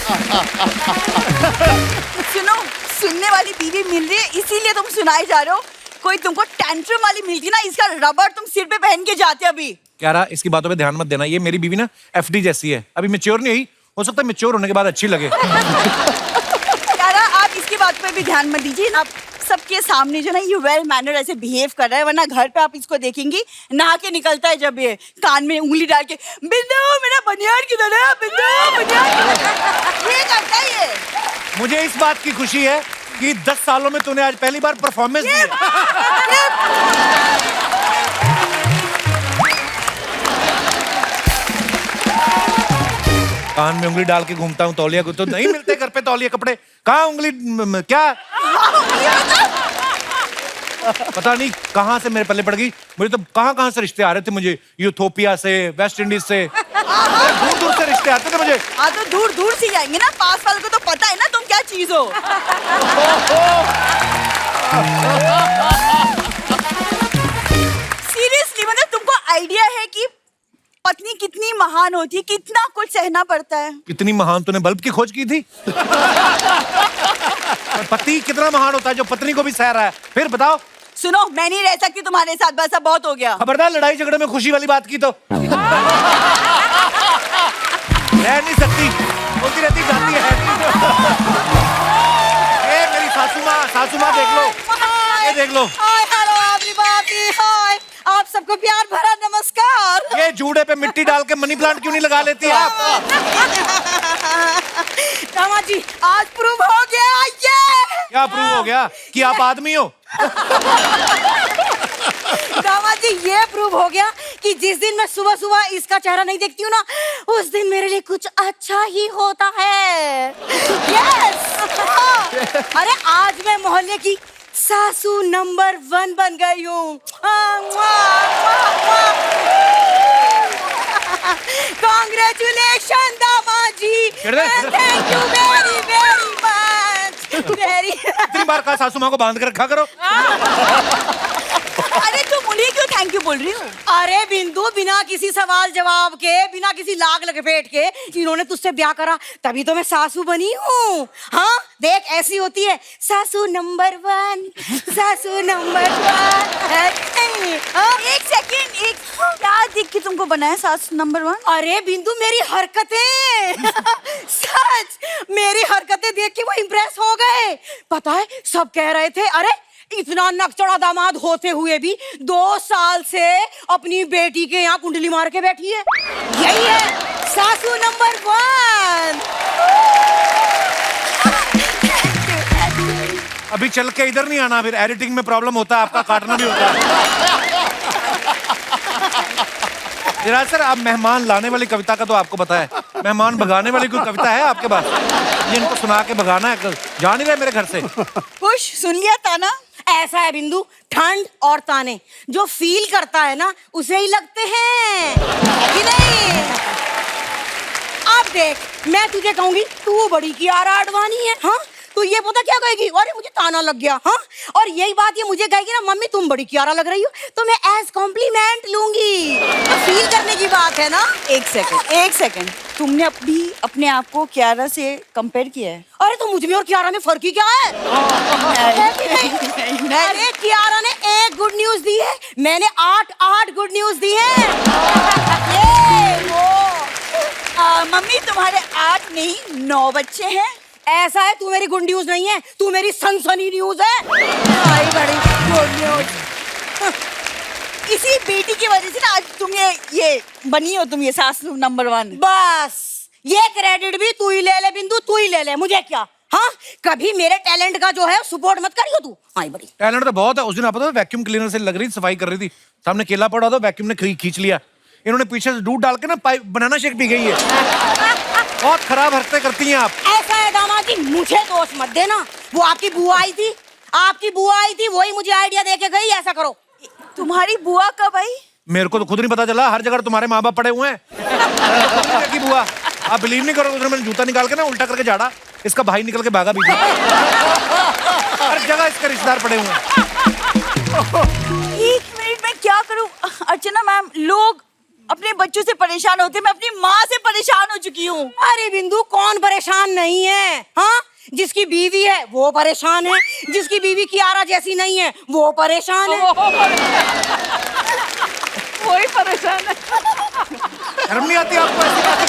सुनो, सुनने वाली बीवी मिल रही है इसीलिए तुम सुनाए जा रहे हो। कोई तुमको टैंट्रम वाली मिलती ना, इसका रबर तुम सिर पे पहन के जाते अभी। क्या रहा, इसकी बातों पे ध्यान मत देना। ये मेरी बीवी ना FD जैसी है, अभी मैच्योर नहीं हुई, हो सकता है मैच्योर होने के बाद अच्छी लगे। यारा, आप इसकी बात पे भी ध्यान मत दीजिए। आप सबके सामने जो ना ये वेल मैनर ऐसे बिहेव कर रहा है, वरना घर पे आप इसको देखेंगी नहा के निकलता है जब ये कान में उंगली डाल के बिंदु मेरा बनियान किधर है, बिंदु बनियान ये करता है ये। मुझे इस बात की खुशी है कि 10 सालों में तूने आज पहली बार परफॉर्मेंस दी है। कान में उंगली डाल के घूमता हूँ, तौलिया को तो नहीं मिलते घर पे तौलिया कपड़े। कहाँ उंगली क्या पता नहीं कहाँ से मेरे पल्ले पड़ गई। मुझे तो कहाँ से रिश्ते आ रहे थे मुझे, यूथोपिया से, वेस्ट इंडीज से, दूर दूर से रिश्ते आते थे मुझे। हाँ तो दूर दूर से जाएंगे ना, पास वाले को तो पता है ना तुम क्या चीज हो। सीरियसली मतलब तुमको आइडिया है कि पत्नी कितनी महान होती है, कितना कुछ सहना पड़ता है। कितनी महान? तूने बल्ब की खोज की थी? पति कितना महान होता है जो पत्नी को भी सह रहा है। फिर बताओ। सुनो, मैं नहीं रह सकती तुम्हारे साथ, बस अब बहुत हो गया। खबरदार लड़ाई झगड़े में खुशी वाली बात की तो रह नहीं सकती, बोलती रहती जाती है। ये मेरी सासू माँ देख लो, ये देख लो। हेलो एवरीबॉडी, हाय, आप सबको प्यार भरा नमस्कार। ये जूड़े पे मिट्टी डाल के मनी प्लांट क्यों नहीं लगा लेती आप? दामाद जी, आज प्रूव हो गया ये। क्या प्रूव हो गया? कि आप आदमी हो? दामाद जी, ये प्रूव हो गया कि जिस दिन मैं सुबह सुबह इसका चेहरा नहीं देखती हूँ ना, उस दिन मेरे लिए कुछ अच्छा ही होता है। यस। अरे आज मैं मोहल्ले की सासू नंबर 1 बन गई हूँ। कांग्रेचुलेशन दामाद जी, thank you very very much. Very कितनी बार कहा सासू माँ को बांध कर रखा करो। अरे तुम उन्हें क्यों थैंक यू बोल रही हो? अरे बिंदु, बिना किसी सवाल जवाब के, बिना किसी लाग लपेट के इन्होंने तुझसे ब्याह करा, तभी तो मैं सासू बनी हूँ। हाँ देख, ऐसी होती है सासू नंबर 1, सासू नंबर 1। एक सेकंड, एक क्या देख के तुमको बनाया सासू नंबर 1? अरे बिंदु, मेरी हरकतें सच, मेरी हरकतें देख के वो इम्प्रेस हो गए। पता है, सब कह रहे थे अरे इतना नकचड़ा दामाद होते हुए भी 2 साल से अपनी बेटी के यहाँ कुंडली मार के बैठी है। यही है सासू नंबर 1। अभी चल के इधर नहीं आना, फिर एडिटिंग में प्रॉब्लम होता है, आपका काटना भी होता है। सर, आप मेहमान लाने वाली कविता का तो आपको पता है, मेहमान भगाने वाली कोई कविता है आपके पास? ये इनको सुना के भगाना है, जा नहीं रहे मेरे घर से। खुश, सुन लिया ताना? ऐसा है बिंदु, ठंड और ताने जो फील करता है ना, उसे ही लगते हैं कि नहीं? अब देख, मैं तुझे कहूंगी तू बड़ी कियारा आडवाणी है, हाँ? तो ये पता क्या कहेगी? अरे मुझे ताना लग गया, हाँ? और यही बात ये मुझे कहेगी ना, मम्मी तुम बड़ी कियारा लग रही हो, तो मैं एज कॉम्प्लीमेंट लूंगी। तो फील करने की बात है ना। एक सेकंड, तुमने अपने आप को कियारा से कंपेयर किया है? अरे तो मुझ में और कियारा में फर्क ही क्या है? अरे कियारा ने 1 गुड न्यूज दी है, मैंने 8 गुड न्यूज दी है। मम्मी तुम्हारे 8 नहीं 9 बच्चे हैं। ऐसा है, तू मेरी गुड न्यूज नहीं है, तू मेरी सनसनी न्यूज है। भाई बड़ी गुड न्यूज। इसी बेटी की वजह से ना आज तुम ये बनी हो, तुम ये सासू नंबर 1। बस ये क्रेडिट भी तू ही ले ले बिंदु, तू ही ले ले, मुझे क्या। हाँ, कभी मेरे टैलेंट का जो है सपोर्ट मत करियो तू। हाँ बड़ी टैलेंट तो बहुत है। उस दिन आप पता वैक्यूम क्लीनर से लग रही सफाई कर रही थी, सामने केला पड़ा था, वैक्यूम ने खींच लिया, इन्होंने पीछे से दूध डाल के ना बनाना शेक पी गई है। बहुत खराब हरकतें करती हैं आप। ऐसा है दामाद जी, मुझे दोष मत देना, वो आपकी बुआ आई थी, वही मुझे आइडिया दे के गई, ऐसा करो। तुम्हारी बुआ कब आई? मेरे को तो खुद नहीं पता चला, हर जगह तुम्हारे माँ बाप पड़े हुए हैं। खुद नहीं देखी बुआ, आप बिलीव नहीं करोगे, उसने मैंने जूता निकाल के ना उल्टा करके झाड़ा, इसका भाई निकल के भागा बीच में। हर जगह इसके रिश्तेदार पड़े हुए हैं। 1 मिनट में क्या करूं? अर्चना मैम, लोग अपने बच्चों से परेशान होते हैं, मैं अपनी माँ से परेशान हो चुकी हूँ। अरे बिंदु, कौन परेशान नहीं है? हाँ, जिसकी बीवी है वो परेशान है, जिसकी बीवी कियारा जैसी नहीं है वो परेशान है। वही परेशान है। शर्म नहीं आती आपको ऐसी बातें?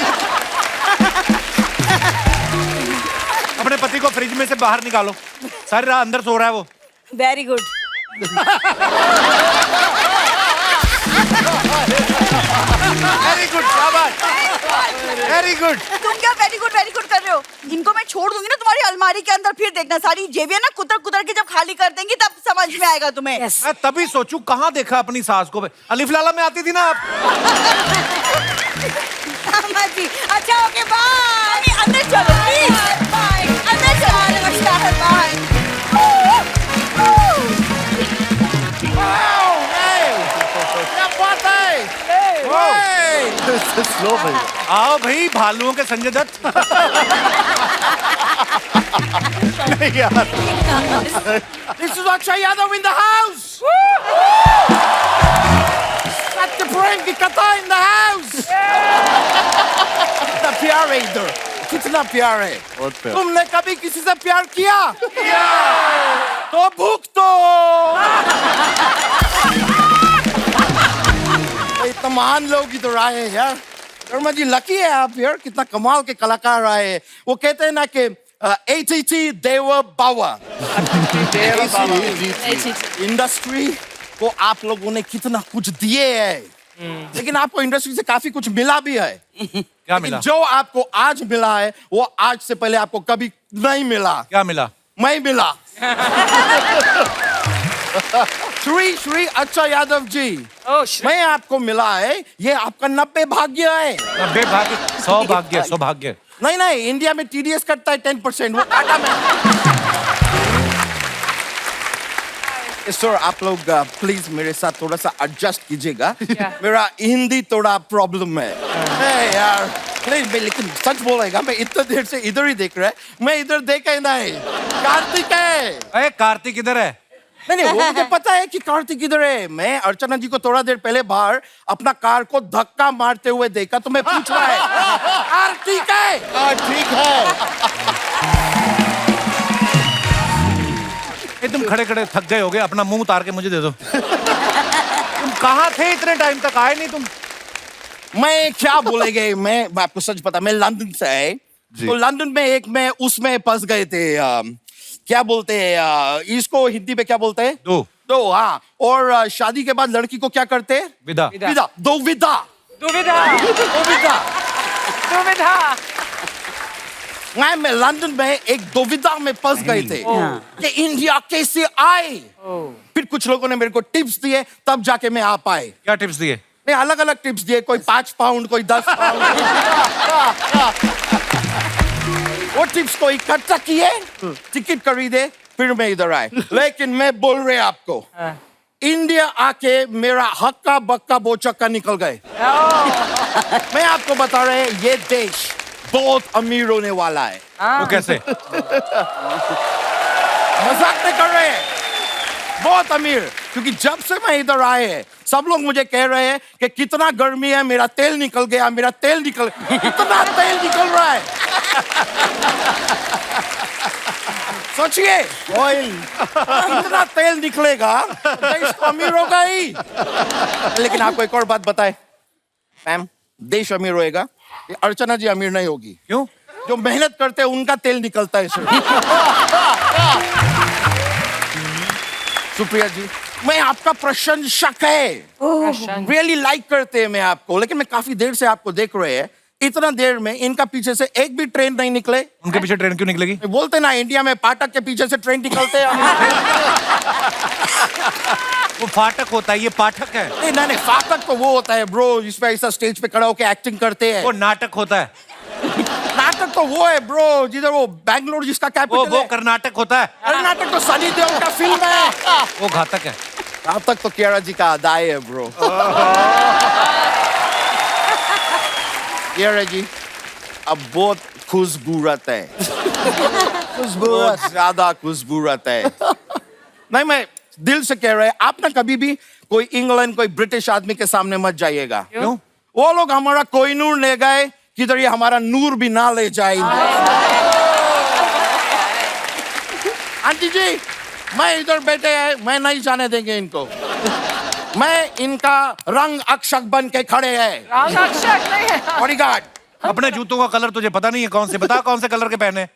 अपने पति को फ्रिज में से बाहर निकालो, सारी रात अंदर सो रहा है वो। Very good. वेरी गुड, शाबाश, वेरी गुड। तुम क्या वेरी गुड कर रहे हो? इनको मैं छोड़ दूंगी ना तुम्हारी अलमारी के अंदर, फिर देखना सारी जेबियां ना कुतर के जब खाली कर देंगी तब समझ में आएगा तुम्हें। मैं तभी सोचूं कहाँ देखा अपनी सास को। अलिफ लाला में आती थी ना आप। अच्छा ओके, बाय। अंदर चलो प्लीज, बाय। अंदर चलो, नमस्कार, बाय। स्लो भाई। आओ भाई, भालुओं के संजय दत्त। नहीं यार। This is Akshay Yadav in the house. Satya Prem की कथा in the house. कितना प्यार है इधर, कितना प्यार है। बहुत प्यार। तुमने कभी किसी से प्यार किया? तो भूख तो। इतना महान लोग इधर आए हैं यार। शर्मा जी लकी है आप यार, कितना कमाल के कलाकार आए हैं। वो कहते हैं ना कि ATT देवा बावा। इंडस्ट्री को आप लोगों ने कितना कुछ दिए है, लेकिन आपको इंडस्ट्री से काफी कुछ मिला भी है। क्या मिला? जो आपको आज मिला है वो आज से पहले आपको कभी नहीं मिला। क्या मिला? मैं मिला। श्री अच्छा यादव जी, मैं आपको मिला है, ये आपका 90 भाग्य है। 90 भाग्य, 100 भाग्य, सौभाग्य। नहीं, इंडिया में TDS कटता है 10%, वो काटा मैं। सर आप लोग प्लीज मेरे साथ थोड़ा सा एडजस्ट कीजिएगा, मेरा हिंदी थोड़ा प्रॉब्लम है। यार नहीं, लेकिन सच बोलेगा, मैं इतना देर से इधर ही देख रहा है, मैं इधर देखा ही नहीं। कार्तिक है। अरे कार्तिक इधर है। नहीं, वो मुझे पता है कि कार्तिक इधर है। मैं अर्चना जी को थोड़ा देर पहले बाहर अपना कार को धक्का मारते हुए देखा, तो मैं पूछ रहा है कार्तिक है? ठीक है। तुम खड़े थक गए होगे, अपना मुंह उतार के मुझे दे दो। तुम कहाँ थे इतने टाइम तक, आए नहीं तुम? मैं क्या बोलेंगे, मैं आपको सच पता, मैं लंदन से आए, तो लंदन में मैं उसमें फंस गए थे। क्या बोलते हैं इसको हिंदी में, क्या बोलते हैं? दो, हाँ। और शादी के बाद लड़की को क्या करते हैं? विदा। दुविधा। मैं लंदन में एक दुविधा में फंस गए थे कि इंडिया कैसे आए। फिर कुछ लोगों ने मेरे को टिप्स दिए, तब जाके मैं आ पाए। क्या टिप्स दिए? नहीं, अलग अलग टिप्स दिए, कोई 5 पाउंड, कोई 10 पाउंड। वो टिप्स को इकट्ठा किए, टिकट खरीदे, फिर मैं इधर आए। लेकिन मैं बोल रहे आपको, इंडिया आके मेरा हक्का बक्का बोचक्का निकल गए। मैं आपको बता रहे, ये देश बहुत अमीर होने वाला है। वो कैसे? मजाक नहीं कर रहे हैं, बहुत अमीर। क्योंकि जब से मैं इधर आए हैं, सब लोग मुझे कह रहे हैं कि कितना गर्मी है, मेरा तेल निकल गया, कितना तेल निकल रहा है। सोचिए, ऑयल कितना तेल निकलेगा, देश तो अमीर होगा ही। लेकिन आपको एक और बात बताए मैम, देश अमीर होएगा, ये अर्चना जी अमीर नहीं होगी। क्यों? जो मेहनत करते हैं उनका तेल निकलता है सर। सुप्रिया जी, मैं आपका प्रशंसक है, रियली लाइक करते हैं मैं आपको, लेकिन मैं काफी देर से आपको देख रहे हैं, इतना देर में इनका पीछे से एक भी ट्रेन नहीं निकले। उनके पीछे ट्रेन क्यों निकलेगी? बोलते ना इंडिया में फाटक के पीछे से ट्रेन निकलते हैं। वो फाटक होता है, ये पाठक है। नहीं, फाटक तो वो होता है ब्रो, जिसमें ऐसा स्टेज पे खड़ा होकर एक्टिंग करते हैं। वो नाटक होता है। नाटक तो वो है ब्रो, जिधर वो बैंगलोर जिसका कैपिटल वो कर्नाटक होता है। कर्नाटक तो सनी देओल का फिल्म है। वो घातक है। अब तक तो कियारा जी का अदाई है ब्रो। कियारा जी अब बहुत खुशबूरत है, बहुत ज्यादा खुशबूरत है। नहीं, मैं दिल से कह रहा है, आप ना कभी भी कोई इंग्लैंड कोई ब्रिटिश आदमी के सामने मत जाइएगा। क्यों? वो लोग हमारा कोई नूर ले गए, किधर ये हमारा नूर भी ना ले जाएंगे। आंटी जी, मैं इधर बैठे हैं, मैं नहीं जाने देंगे इनको। मैं इनका रंग अक्षक बन के खड़े हैं। बॉडीगार्ड। अपने जूतों का कलर तुझे पता नहीं है कौन से? बता कौन से कलर के पहने?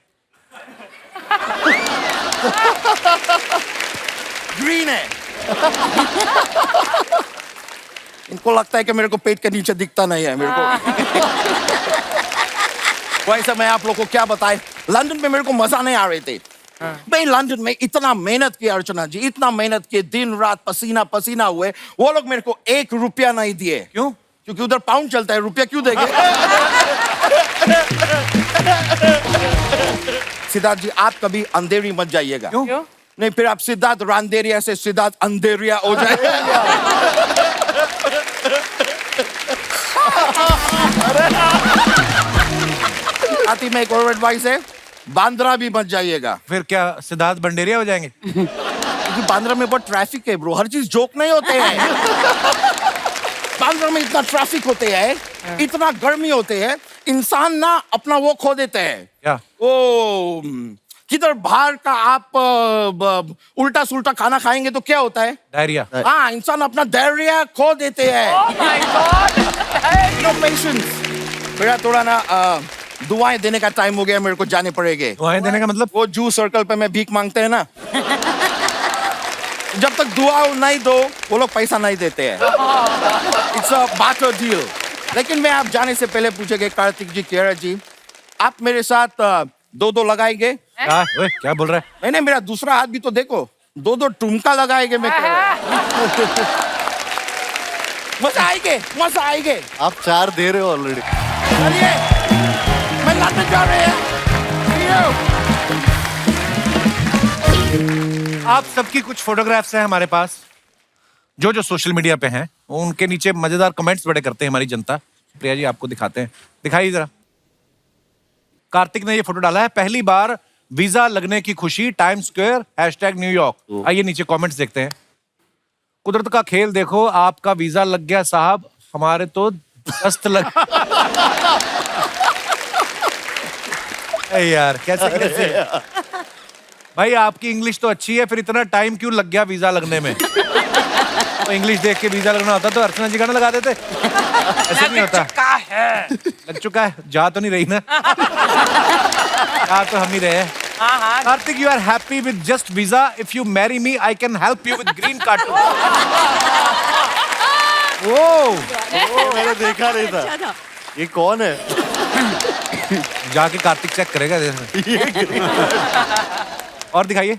ग्रीन है। इनको लगता है कि मेरे को पेट के नीचे दिखता नहीं है मेरे को। वैसे मैं आप लोग को क्या बताए, लंदन में मेरे को मजा नहीं आ रहे थे। मैं लंदन में इतना मेहनत की अर्चना जी, इतना मेहनत की, दिन रात पसीना पसीना हुए, वो लोग मेरे को 1 रुपया नहीं दिए। क्यों? क्योंकि उधर पाउंड चलता है, रुपया क्यों देंगे? सिद्धार्थ जी, आप कभी अंधेरी मत जाइएगा। क्यों? नहीं, फिर आप सिद्धार्थ रांदेरिया से सिद्धार्थ अंधेरिया हो जाएगा। आती में एक और एडवाइस है, बांद्रा भी मत जाइएगा। फिर क्या सिद्धार्थ बंडेरिया हो जाएंगे? क्योंकि बांद्रा में बहुत ट्रैफिक है ब्रो, हर चीज जोक नहीं होते हैं। बांद्रा में इतना ट्रैफिक होते हैं, इतना गर्मी होते हैं, इंसान ना अपना वो खो देते हैं। क्या? ओ किधर बाहर का आप उल्टा सुल्टा खाना खाएंगे तो क्या होता है? डायरिया। हाँ, इंसान अपना डायरिया खो देते हैं। No patience. मेरा थोड़ा ना दुआएं देने का टाइम हो गया, मेरे को जाने पड़ेंगे। दुआएं देने का मतलब? वो जू सर्कल पे मैं भीख मांगते हैं ना, जब तक दुआ नहीं दो वो लोग पैसा नहीं देते हैं। It's a barter deal. लेकिन मैं आप जाने से पहले पूछेंगे, कार्तिक जी, कियारा जी, आप मेरे साथ 2-2 लगाएंगे? क्या? ओए, क्या बोल रहा है? मैंने मेरा दूसरा हाथ भी तो देखो, 2-2 टुमका लगाएंगे। मैं कह रहा हूं। मजा आएंगे, मजा आएंगे। आप 4 दे रहे हो ऑलरेडी। चलिए, मैं लंदन जा रहे हैं। आप सबकी कुछ फोटोग्राफ्स हैं हमारे पास, जो जो सोशल मीडिया पे हैं, उनके नीचे मजेदार कमेंट्स बड़े करते हैं हमारी जनता। प्रिया जी आपको दिखाते हैं, दिखाइए जरा। कार्तिक ने ये फोटो डाला है, पहली बार वीजा लगने की खुशी, टाइम स्क्वायर, #न्यूयॉर्क। आइए नीचे कमेंट्स देखते हैं। कुदरत का खेल देखो, आपका वीजा लग गया साहब, हमारे तो दस्त लग। ए यार, कैसे भाई, आपकी इंग्लिश तो अच्छी है, फिर इतना टाइम क्यों लग गया वीजा लगने में? तो इंग्लिश देख के वीजा लगना होता तो अर्चना जी गाना लगा देते। ऐसे नहीं होता। लग चुका है, जा तो नहीं रही ना? जा तो हम ही रहे हैं। Kartik, you are happy with just visa, if you marry me I can help you with green card. वो मैंने देखा नहीं था। ये कौन है? जाके कार्तिक चेक करेगा। और दिखाइए।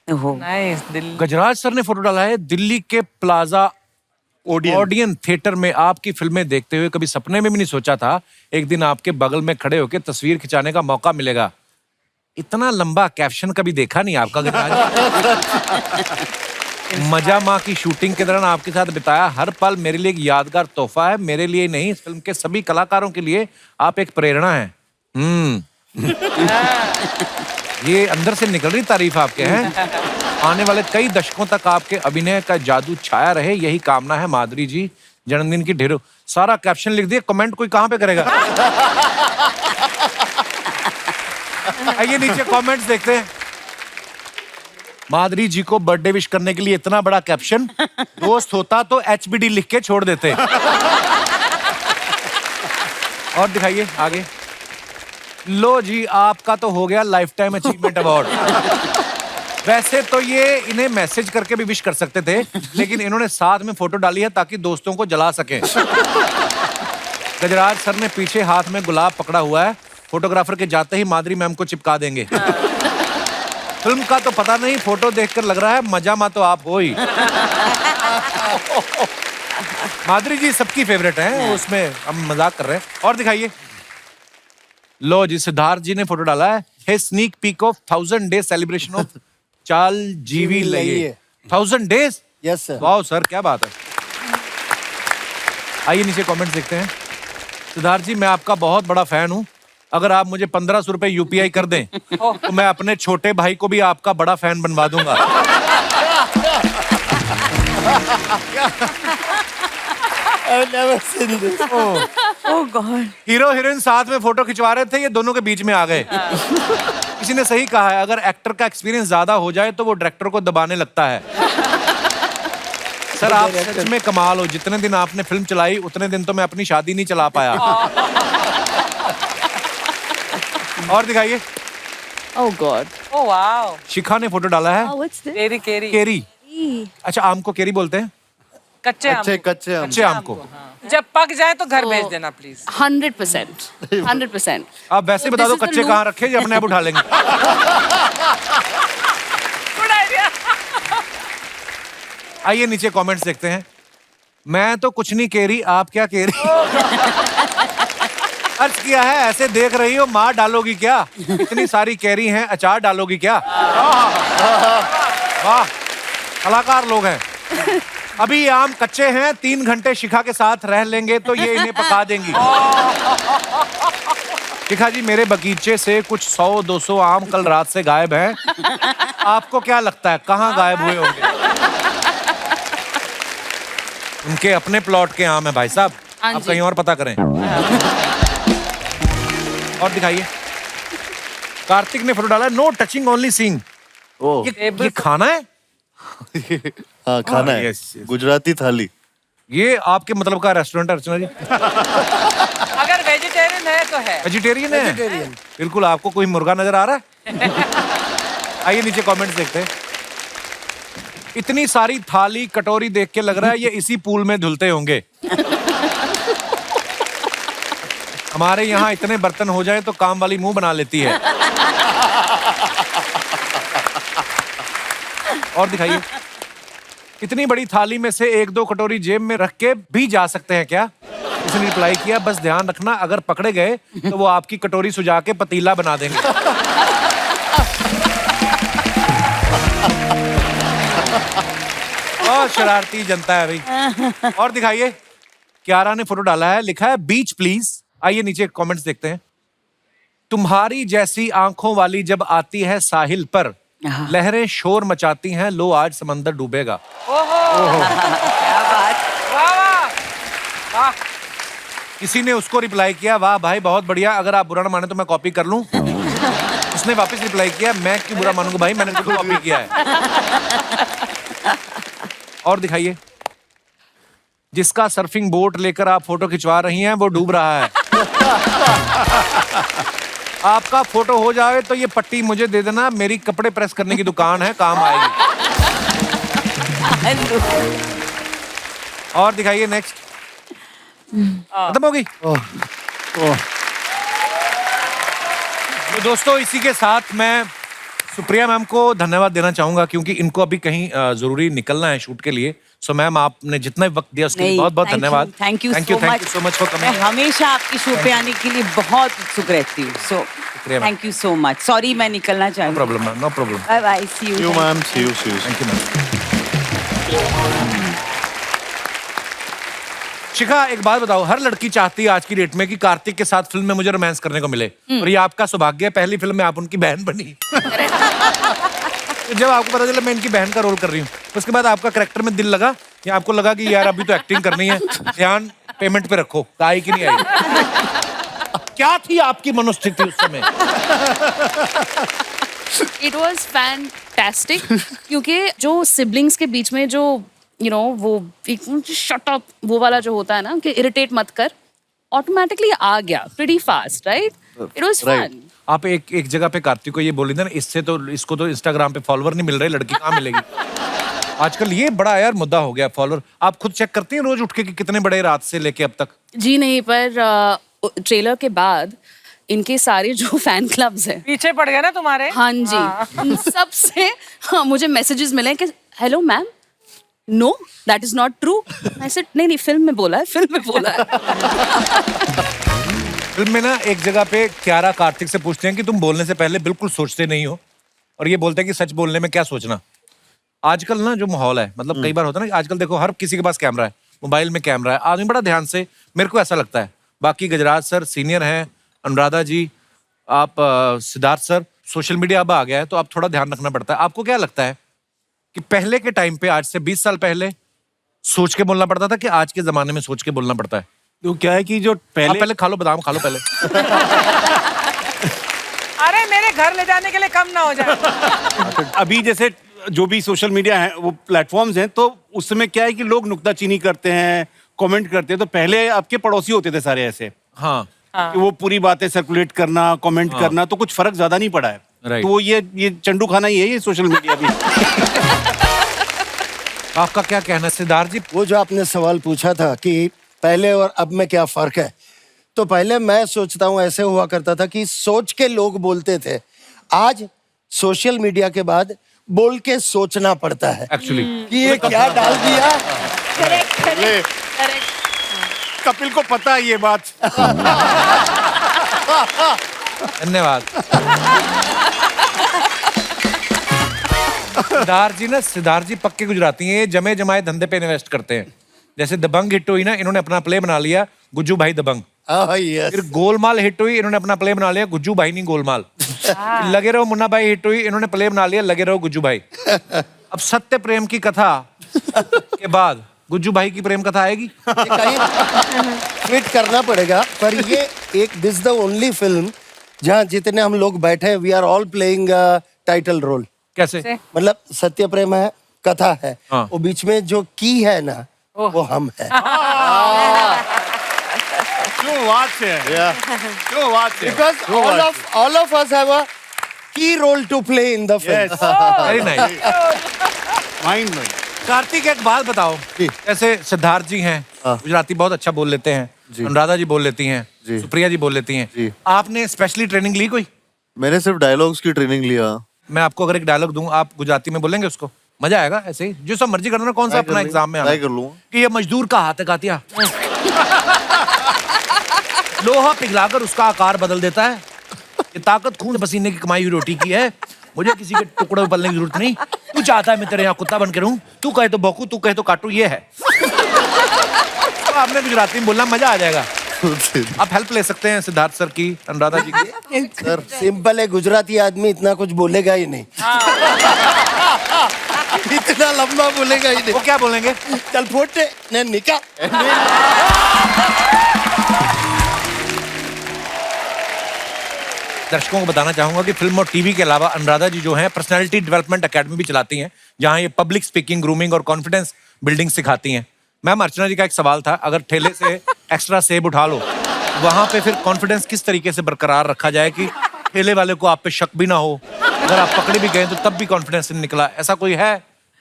गजराज सर ने फोटो डाला है, दिल्ली के प्लाजा ओडियन थिएटर में आपकी फिल्में देखते हुए कभी सपने में भी नहीं सोचा था एक दिन आपके बगल में खड़े होकर तस्वीर खिंचाने का मौका मिलेगा। इतना लंबा कैप्शन कभी देखा नहीं आपका गजराज। मजा माँ की शूटिंग के दौरान आपके साथ बिताया हर पल मेरे लिए एक यादगार तोहफा है, मेरे लिए नहीं, इस फिल्म के सभी कलाकारों के लिए आप एक प्रेरणा है। ये अंदर से निकल रही तारीफ आपके हैं। आने वाले कई दशकों तक आपके अभिनय का जादू छाया रहे, यही कामना है माधुरी जी। जन्मदिन की ढेरों सारा कैप्शन लिख दिया, कमेंट कोई कहां पे करेगा? आइए नीचे कमेंट्स देखते हैं। माधुरी जी को बर्थडे विश करने के लिए इतना बड़ा कैप्शन, दोस्त होता तो HBD लिख के छोड़ देते। और दिखाइए आगे। लो जी, आपका तो हो गया लाइफ टाइम अचीवमेंट अवार्ड। वैसे तो ये इन्हें मैसेज करके भी विश कर सकते थे, लेकिन इन्होंने साथ में फोटो डाली है ताकि दोस्तों को जला सके। गजराज सर ने पीछे हाथ में गुलाब पकड़ा हुआ है, फोटोग्राफर के जाते ही माधुरी मैम को चिपका देंगे। फिल्म का तो पता नहीं, फोटो देखकर लग रहा है मजा मा तो आप हो ही। माधुरी जी सबकी फेवरेट हैं, उसमें हम मजाक कर रहे हैं। और दिखाइए। लो जी, सिद्धार्थ जी ने फोटो डाला है, sneak peek of 1000 day celebration of चाल जीवी लइए। 1000 days? Yes sir. वाह सर, क्या बात है। आइए नीचे कमेंट्स देखते हैं। सिद्धार्थ जी, मैं आपका बहुत बड़ा फैन हूँ। अगर आप मुझे 1500 रुपए UPI कर दें तो मैं अपने छोटे भाई को भी आपका बड़ा फैन बनवा दूंगा। ओह गॉड। हीरो हीरोइन साथ में फोटो खिंचवा रहे थे, ये दोनों के बीच में आ गए। किसी ने सही कहा है, अगर एक्टर का एक्सपीरियंस ज्यादा हो जाए तो वो डायरेक्टर को दबाने लगता है। सर आप सच में कमाल हो, जितने दिन आपने फिल्म चलाई उतने दिन तो मैं अपनी शादी नहीं चला पाया। और दिखाइए। Oh God. Oh wow. शिखा ने फोटो डाला है। What's this? केरी केरी। केरी। अच्छा, आम को केरी बोलते हैं? कच्चे आम। कच्चे आम को। जब पक जाए तो घर भेज देना प्लीज। 100%. 100%. आप वैसे बता दो कच्चे कहाँ रखे, ये अपने आप उठा लेंगे। Good idea. आइए नीचे कमेंट्स देखते हैं। मैं तो कुछ नहीं केरी, आप क्या केरी? अर्ज किया है, ऐसे देख रही हो, मार डालोगी क्या? इतनी सारी कैरी हैं, अचार डालोगी क्या? वाह, कलाकार लोग हैं। अभी ये आम कच्चे हैं, 3 घंटे शिखा के साथ रह लेंगे तो ये इन्हें पका देंगी। शिखा जी, मेरे बगीचे से कुछ 100-200 आम कल रात से गायब हैं। आपको क्या लगता है कहाँ गायब हुए होंगे? उनके अपने प्लॉट के आम है भाई साहब, आप कहीं और पता करें। और दिखाइए। कार्तिक ने फोटो डाला, नो टचिंग ओनली सीइंग। ये खाना है? हाँ खाना है, गुजराती थाली। ये आपके मतलब का रेस्टोरेंट है अर्चना जी? अगर वेजिटेरियन है तो है। वेजिटेरियन है? बिल्कुल। आपको कोई मुर्गा नजर आ रहा है? आइए नीचे कमेंट्स देखते हैं। इतनी सारी थाली कटोरी देख के लग रहा है ये इसी पूल में धुलते होंगे। हमारे यहाँ इतने बर्तन हो जाए तो काम वाली मुंह बना लेती है। और दिखाइए। इतनी बड़ी थाली में से 1-2 कटोरी जेब में रख के भी जा सकते हैं क्या? इसने रिप्लाई किया, बस ध्यान रखना अगर पकड़े गए तो वो आपकी कटोरी सुझा के पतीला बना देंगे। बहुत शरारती जनता है भाई। और दिखाइए। क्यारा ने फोटो डाला है, लिखा है बीच प्लीज। आइए नीचे कमेंट्स देखते हैं। तुम्हारी जैसी आंखों वाली जब आती है साहिल पर, लहरें शोर मचाती हैं, लो आज समंदर डूबेगा। क्या बात। वाह वाह। किसी ने उसको रिप्लाई किया, वाह भाई बहुत बढ़िया, अगर आप बुरा ना माने तो मैं कॉपी कर लूं। उसने वापस रिप्लाई किया, मैं क्यों बुरा मानूंगा भाई, मैंने तो कॉपी किया है। और दिखाइए। जिसका सर्फिंग बोट लेकर आप फोटो खिंचवा रही हैं वो डूब रहा है। आपका फोटो हो जाए तो ये पट्टी मुझे दे देना, मेरी कपड़े प्रेस करने की दुकान है, काम आएगी। और दिखाइए नेक्स्ट। खत्म होगी। तो दोस्तों इसी के साथ मैं सुप्रिया मैम को धन्यवाद देना चाहूंगा क्योंकि इनको अभी कहीं जरूरी निकलना है शूट के लिए। सो मैम आपने जितना वक्त दिया उसके लिए बहुत बहुत धन्यवाद। Thank you so much for coming. मैं हमेशा आपकी शो पे आने के लिए बहुत उत्सुक रहती हूँ। So thank you so much. Sorry मैं निकलना चाहूँ। No problem ma'am, no problem. Bye bye, see you ma'am, see you. Thank you ma'am. Shikha एक बात बताओ, हर लड़की चाहती है आज की डेट में कि कार्तिक के साथ फिल्म में मुझे रोमांस करने को मिले, और ये आपका सौभाग्य है, पहली फिल्म में आप उनकी बहन बनी। तो जब आपको पता चला मैं इनकी बहन का रोल कर रही हूँ, उसके बाद आपका कैरेक्टर में दिल लगा या आपको लगा कि यार अभी तो एक्टिंग करनी है, ध्यान पेमेंट पे रखो, आई कि नहीं आई? क्या थी आपकी मनोस्थिति उस समय? It was fantastic क्योंकि जो सिबलिंग्स के बीच में जो वो शट अप वो वाला जो होता है ना कि इरिटेट मत कर, ऑटोमेटिकली आ गया pretty fast, right? It was fun. आप एक जगह पे कार्तिक को ये बोली थी ना, इससे तो इसको तो इंस्टाग्राम पे फॉलोवर नहीं मिल रहे, लड़की कहाँ मिलेगी? आजकल ये बड़ा यार मुद्दा हो गया फॉलोवर। आप खुद चेक करती हैं रोज उठ के कि कितने बड़े रात से लेके अब तक? जी नहीं, पर ट्रेलर के बाद इनके सारे जो फैन क्लब्स हैं पीछे पड़ गए ना तुम्हारे। हाँ जी, उन सब से मुझे मैसेजेस मिले कि hello ma'am, know that is not true. मैं सेड नहीं फिल्म में बोला है, फिल्म में बोला है। फिल्म में ना एक जगह पे क्यारा कार्तिक से पूछते हैं कि तुम बोलने से पहले बिल्कुल सोचते नहीं हो, और ये बोलते हैं कि सच बोलने में क्या सोचना। आजकल ना जो माहौल है, मतलब कई बार होता है ना, आजकल देखो हर किसी के पास कैमरा है, मोबाइल में कैमरा है, आदमी बड़ा ध्यान से, मेरे को ऐसा लगता है, बाकी गजराज सर सीनियर हैं, अनुराधा जी, आप सिद्धार्थ सर, सोशल मीडिया अब आ गया है तो आप थोड़ा ध्यान रखना पड़ता है। आपको क्या लगता है कि पहले के टाइम पे, आज से 20 साल पहले सोच के बोलना पड़ता था कि आज के जमाने में सोच के बोलना पड़ता है? तो क्या है कि जो पहले खा लो, बादाम खा लो पहले। अरे मेरे घर ले जाने के लिए कम ना हो जाए। अभी जैसे जो भी सोशल मीडिया है, वो प्लेटफॉर्म्स हैं, तो उस समय क्या है कि लोग नुक्ताचीनी करते हैं, कमेंट करते हैं। तो पहले आपके पड़ोसी होते थे सारे ऐसे, हाँ, कि वो पूरी बातें सर्कुलेट करना, कमेंट करना, तो कुछ फर्क ज्यादा नहीं पड़ा है। Right. तो वो ये चंडू खाना ही है, ये सोशल मीडिया भी। आपका क्या कहना है सिद्धार्थ जी? वो जो आपने सवाल पूछा था कि पहले और अब में क्या फर्क है, तो पहले मैं सोचता हूँ ऐसे हुआ करता था कि सोच के लोग बोलते थे। आज सोशल मीडिया के बाद बोल के सोचना पड़ता है एक्चुअली कि ये क्या डाल दिया। कपिल को पता है ये बात। धन्यवाद। सिद्धार्थ जी पक्के गुजराती हैं, ये जमे जमाए धंधे पे इन्वेस्ट करते हैं। जैसे दबंग हिट हुई ना, इन्होंने अपना प्ले बना लिया गुज्जू भाई दबंग। फिर गोलमाल हिट हुई, इन्होंने अपना प्ले बना लिया गुज्जू भाई नहीं गोलमाल। लगे रहो मुन्ना भाई हिट हुई, इन्होंने प्ले बना लिया लगे रहो गुज्जू भाई। अब सत्य प्रेम की कथा के बाद गुज्जू भाई की प्रेम कथा आएगी। फिट करना पड़ेगा, पर ये एक दिस द ओनली फिल्म जहाँ जितने हम लोग बैठे we are all playing title role. कैसे? मतलब सत्य प्रेम है, कथा है, हाँ। वो बीच में जो की है ना वो हम है। क्यों बात है, क्यों बात है। Because all of us have a key role to play in the film. Very nice. Mind में कार्तिक एक बात बताओ, जैसे सिद्धार्थ जी हैं गुजराती बहुत अच्छा बोल लेते हैं, अनुराधा जी बोल लेती हैं, सुप्रिया जी बोल लेती हैं, आपने स्पेशली ट्रेनिंग ली कोई? मैंने सिर्फ डायलॉग्स की ट्रेनिंग लिया। मैं आपको अगर एक डायलॉग दूं, आप गुजराती में बोलेंगे उसको? मजा आएगा ऐसे ही, जो सब मर्जी करना। कौन सा अपना एग्जाम में ट्राई कर लूंगा। कि ये मजदूर का हाथ है कातिया, लोहा पिघलाकर उसका आकार बदल देता है, ये ताकत खून पसीने की कमाई हुई रोटी की है, मुझे किसी के टुकड़े में पलने की जरूरत नहीं। तू चाहता है मैं तेरे यहाँ कुत्ता बन के रहूं, तू कहे तो भौंकू, तू कहे तो काटू, ये है। तो आपने गुजराती में बोलना, मजा आ जाएगा। आप हेल्प ले सकते हैं सिद्धार्थ सर की, अनुराधा जी की। सर सिंपल है, गुजराती आदमी इतना कुछ बोलेगा ही नहीं। इतना लंबा बोलेगा ही नहीं। वो क्या बोलेंगे? चल फोटे ने निका। दर्शकों को बताना चाहूंगा कि फिल्म और टीवी के अलावा अनुराधा जी जो हैं पर्सनालिटी डेवलपमेंट एकेडमी भी चलाती हैं, जहां ये पब्लिक स्पीकिंग, ग्रूमिंग और कॉन्फिडेंस बिल्डिंग सिखाती हैं। मैम, अर्चना जी का एक सवाल था, अगर ठेले से एक्स्ट्रा सेब उठा लो, वहां पे फिर कॉन्फिडेंस किस तरीके से बरकरार रखा जाए कि ठेले वाले को आप पे शक भी ना हो, अगर आप पकड़े भी गए तो तब भी कॉन्फिडेंस नहीं निकला? ऐसा कोई है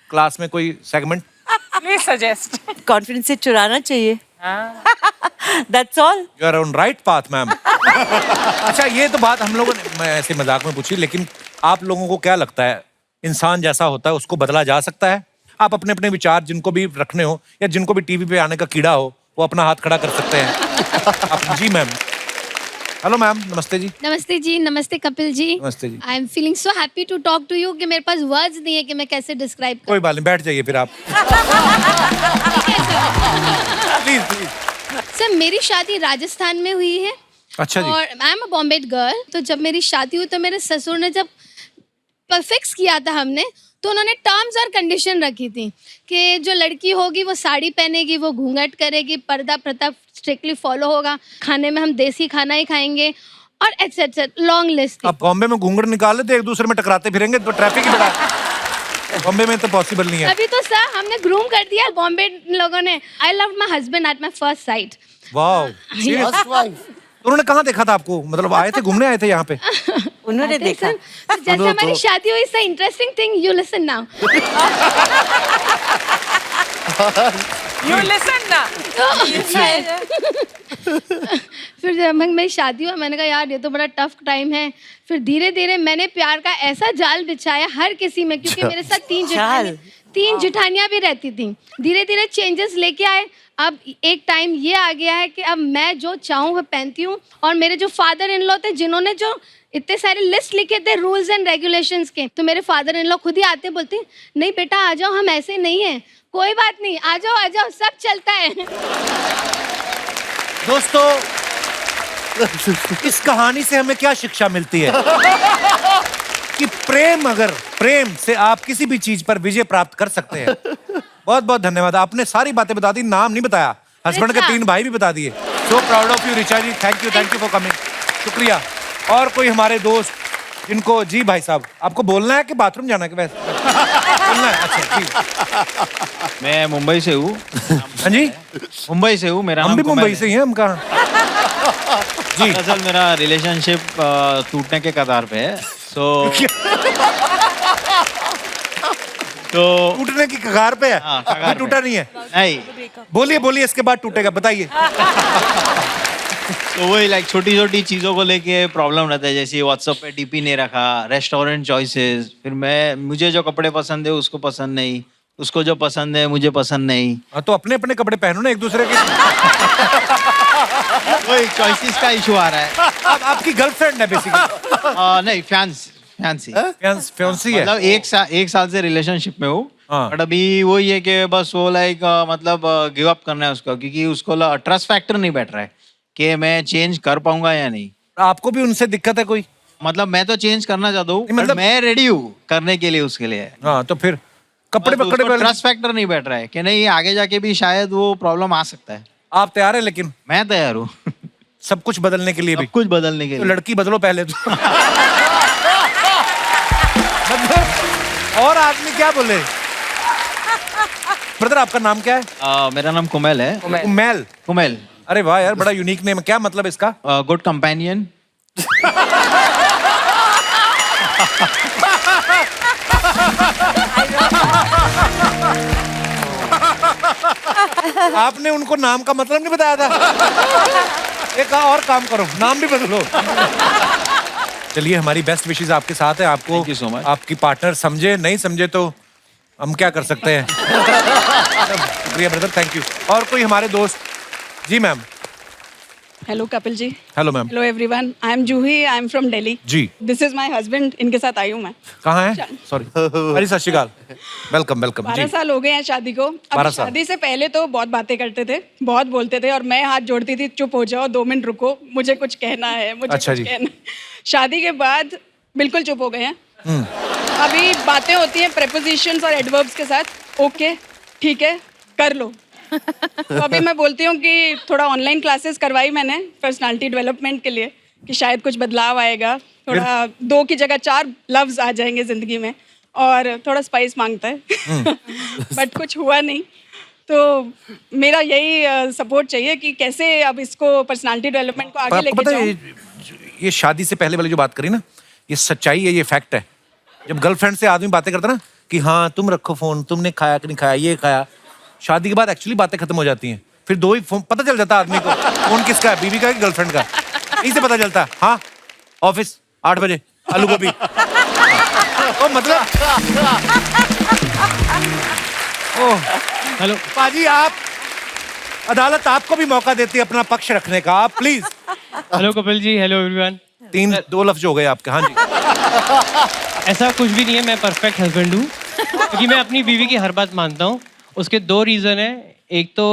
क्लास में कोई सेगमेंट? Please suggest. कॉन्फिडेंस से चुराना चाहिए। That's all. You are on right path ma'am. अच्छा, ये तो बात हम लोगों ने, मैं ऐसे मजाक में पूछी, लेकिन आप लोगों को क्या लगता है इंसान जैसा होता है उसको बदला जा सकता है? आप अपने अपने विचार जिनको भी रखने हो या जिनको भी टीवी पे आने का कीड़ा हो, वो अपना हाथ खड़ा कर सकते हैं। जी मैम। हेलो मैम, नमस्ते जी। नमस्ते जी, नमस्ते कपिल जी। नमस्ते जी। I am feeling so happy to talk to you कि मेरे पास वर्ड्स नहीं है कि मैं कैसे डिस्क्राइब कोई बात नहीं, बैठ जाइए फिर आप। Please please. सर, मेरी शादी राजस्थान में हुई है। अच्छा जी। और आई एम अ बॉम्बे गर्ल। तो जब मेरी शादी हुई तो मेरे ससुर ने जब फिक्स किया था हमने, तो उन्होंने टर्म्स और कंडीशन रखी थी कि जो लड़की होगी वो साड़ी पहनेगी, वो घूंघट करेगी, पर्दा प्रथा स्ट्रिक्टली फॉलो होगा, खाने में हम देसी खाना ही खाएंगे और एटसेट्रा, लॉन्ग लिस्ट। आप बॉम्बे में घूंघट निकाल लेते, एक दूसरे में टकराते फिरेंगे तो ट्रैफिक ही बड़ा है। बॉम्बे में तो पॉसिबल नहीं है। अभी तो सर हमने ग्रूम कर दिया बॉम्बे लोगों ने। I love my husband at my first sight. Wow. उन्होंने कहाँ देखा था आपको? मतलब आए थे, घूमने आए थे यहाँ पे? उन्होंने देखा। तो जैसे हमारी शादी हुई, sir interesting thing, you listen now. You listen ना। फिर जब मेरी शादी हुआ, मैंने कहा यार ये तो बड़ा टफ टाइम है। फिर धीरे धीरे मैंने प्यार का ऐसा जाल बिछाया हर किसी में, क्योंकि मेरे साथ 3 जिठानियाँ भी रहती थी। धीरे धीरे चेंजेस लेके आए। अब एक टाइम ये आ गया है कि अब मैं जो चाहूँ वो पहनती हूँ। और मेरे जो फादर इन लॉ थे, जिन्होंने जो इतने सारे लिस्ट लिखे थे रूल्स एंड रेगुलेशंस के, तो मेरे फादर इन लॉ खुद ही आते बोलते नहीं बेटा आ जाओ, हम ऐसे नहीं हैं, कोई बात नहीं, आ जाओ सब चलता है। दोस्तों, इस कहानी से हमें क्या शिक्षा मिलती है कि प्रेम से आप किसी भी चीज पर विजय प्राप्त कर सकते हैं। बहुत बहुत धन्यवाद, आपने सारी बातें बता दी, नाम नहीं बताया, हस्बैंड के 3 भाई भी बता दिए। So proud of you Richa ji, thank you for coming, शुक्रिया। और कोई हमारे दोस्त जिनको, जी भाई साहब, आपको बोलना है कि बाथरूम जाना है कि वैसे बोलना है? अच्छा जी। मैं मुंबई से हूँ। हाँ जी, मुंबई से हूँ, मेरा हम नाम भी कुमेल मुंबई है। से ही हैं, हम कहाँ जी। दरअसल मेरा रिलेशनशिप टूटने के कगार पे है। तो टूटने की कगार पे है? हाँ, अभी टूटा नहीं है? नहीं, बोलिए इसके बाद टूटेगा, बताइए। तो वही लाइक छोटी छोटी चीज़ों को लेके प्रॉब्लम रहता है, जैसे व्हाट्सएप पे डीपी नहीं रखा, रेस्टोरेंट चॉइसेस, फिर मुझे जो कपड़े पसंद है उसको पसंद नहीं, उसको जो पसंद है मुझे पसंद नहीं। हाँ, तो अपने अपने कपड़े पहनो ना एक दूसरे के। वही चॉइसेस का इशू आ रहा है। अब आपकी गर्लफ्रेंड है बेसिकली? नहीं, फियांसी है। मतलब एक साल से रिलेशनशिप में हूँ। बट अभी वही है कि बस वो लाइक मतलब गिव अप करना है उसको, क्योंकि उसको ट्रस्ट फैक्टर नहीं बैठ रहा है कि मैं चेंज कर पाऊंगा या नहीं। आपको भी उनसे दिक्कत है कोई? मतलब मैं तो चेंज करना चाहता हूँ, मतलब मैं रेडी हूँ करने के लिए उसके लिए। हाँ, तो फिर कपड़े ट्रस्ट फैक्टर नहीं बैठ रहा है कि नहीं, आगे जाके भी शायद वो प्रॉब्लम आ सकता है। आप तैयार है? लेकिन मैं तैयार हूँ सब कुछ बदलने के लिए भी। सब कुछ बदलने के तो लिए। लड़की बदलो पहले तो। मतलब और आदमी क्या बोले? ब्रदर, आपका नाम क्या है? मेरा नाम कुमेल है। कुमेल। अरे वाह यार, बड़ा यूनिक नेम है। क्या मतलब इसका? Good companion. आपने उनको नाम का मतलब नहीं बताया था? एक और काम करो, नाम भी बदलो। चलिए, हमारी बेस्ट विशेस आपके साथ है। आपको Thank you so much. आपकी पार्टनर समझे नहीं समझे तो हम क्या कर सकते हैं। शुक्रिया ब्रदर, थैंक यू। और कोई हमारे दोस्त? जी ma'am. Hello Kapil ji. Hello ma'am. Hello everyone, I am Juhi, I am from Delhi. जी। दिस इज माय हस्बैंड, इनके साथ आई हूँ मैं। कहाँ है? सॉरी। अरे सत श्री अकाल, वेलकम वेलकम। 12 साल हो गए हैं शादी को। अब 12 साल। शादी से पहले तो बहुत बातें करते थे, बहुत बोलते थे, और मैं हाथ जोड़ती थी, चुप हो जाओ, 2 मिनट रुको, मुझे कुछ कहना है, मुझे अच्छा कुछ जी। कहना है। शादी के बाद बिल्कुल चुप हो गए हैं। अभी बातें होती हैं प्रेपोजिशंस और एडवर्ब्स के साथ। ओके, ठीक है, कर लो। तो अभी मैं बोलती हूँ कि थोड़ा ऑनलाइन क्लासेस करवाई मैंने पर्सनालिटी डेवलपमेंट के लिए, कि शायद कुछ बदलाव आएगा, थोड़ा 2 की जगह 4 लफ्ज आ जाएंगे जिंदगी में, और थोड़ा स्पाइस मांगता है। बट कुछ हुआ नहीं, तो मेरा यही सपोर्ट चाहिए कि कैसे अब इसको पर्सनालिटी डेवलपमेंट को आगे आपको लेके पता है जाऊं। ये शादी से पहले वाली जो बात करी ना, ये सच्चाई है, ये फैक्ट है। जब गर्लफ्रेंड से आदमी बातें करता ना कि हाँ तुम रखो फोन, तुमने खाया कि नहीं खाया, ये खाया, शादी के बाद एक्चुअली बातें खत्म हो जाती हैं। फिर 2 ही फोन पता चल जाता आदमी को, फोन किसका है, बीवी का कि गर्लफ्रेंड का, यहीं से पता चलता है। हाँ, ऑफिस 8 बजे, आलू गोभी। तो मतलब हेलो पाजी, आप अदालत आपको भी मौका देती है अपना पक्ष रखने का, आप please. Hello Kapil ji, hello everyone. 2 लफ्ज हो गए आपके। हाँ जी। ऐसा कुछ भी नहीं है, मैं परफेक्ट हस्बैंड हूँ, क्योंकि मैं अपनी बीवी की हर बात मानता हूँ। उसके 2 रीज़न है। एक तो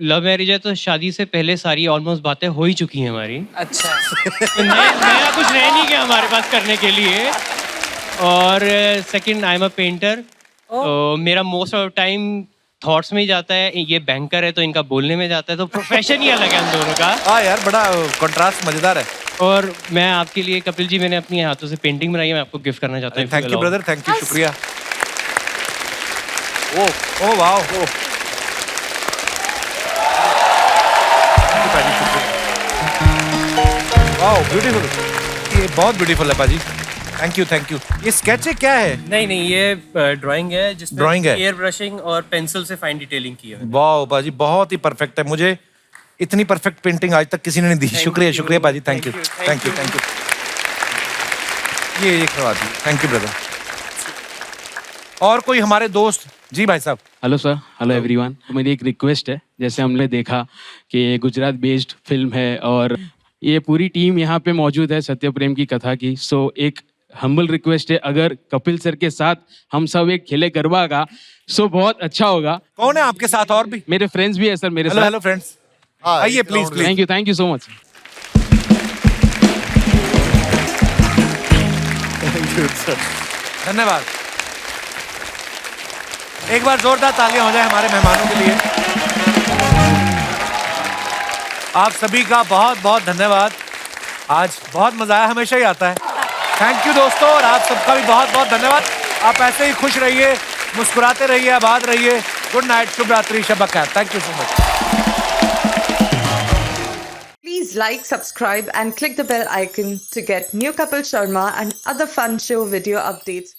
लव मैरिज है, तो शादी से पहले सारी ऑलमोस्ट बातें हो ही चुकी हैं हमारी। अच्छा। तो नया कुछ रह नहीं गया हमारे पास करने के लिए। और second, I am a painter, तो मेरा मोस्ट ऑफ टाइम थॉट्स में ही जाता है। ये बैंकर है तो इनका बोलने में जाता है, तो प्रोफेशन ही अलग है हम दोनों का। हाँ यार, बड़ा कंट्रास्ट मजेदार है। और मैं आपके लिए कपिल जी, मैंने अपने हाथों से पेंटिंग बनाई है, मैं आपको गिफ्ट करना चाहता हूँ। Thank you brother, thank you, शुक्रिया। Oh wow, wow, beautiful. ये बहुत ब्यूटीफुल है पाजी, थैंक यू। ये स्केच है क्या है? नहीं, ये ड्राइंग है, जिसमें ड्राइंग है, एयर ब्रशिंग और पेंसिल से फाइन डिटेलिंग की है। वाओ पाजी, बहुत ही परफेक्ट है। मुझे इतनी परफेक्ट पेंटिंग आज तक किसी ने नहीं दी। शुक्रिया पाजी, थैंक यू। ये करवा दी, थैंक यू ब्रदर। और कोई हमारे दोस्त? जी भाई साहब। Hello sir, hello everyone. मेरी एक रिक्वेस्ट है, जैसे हमने देखा कि ये गुजरात बेस्ड फिल्म है और ये पूरी टीम यहाँ पे मौजूद है सत्य प्रेम की कथा की। सो एक हम्बल रिक्वेस्ट है, अगर कपिल सर के साथ हम सब एक खेले गरबा का सो बहुत अच्छा होगा। कौन है आपके साथ और भी? मेरे फ्रेंड्स भी है सर मेरे साथ। हेलो फ्रेंड्स, आइए please. Thank you so much. धन्यवाद। एक बार जोरदार तालियां हो जाए हमारे मेहमानों के लिए। आप सभी का बहुत बहुत धन्यवाद। आज बहुत मजा आया, हमेशा ही आता है। थैंक यू दोस्तों, और आप सबका भी बहुत बहुत धन्यवाद। आप ऐसे ही खुश रहिए, मुस्कुराते रहिए, आबाद रहिए। गुड नाइट, शुभ रात्रि, शब खैर। Thank you so much. Please like, subscribe and click the bell icon to get new Kapil Sharma and other fun show video updates.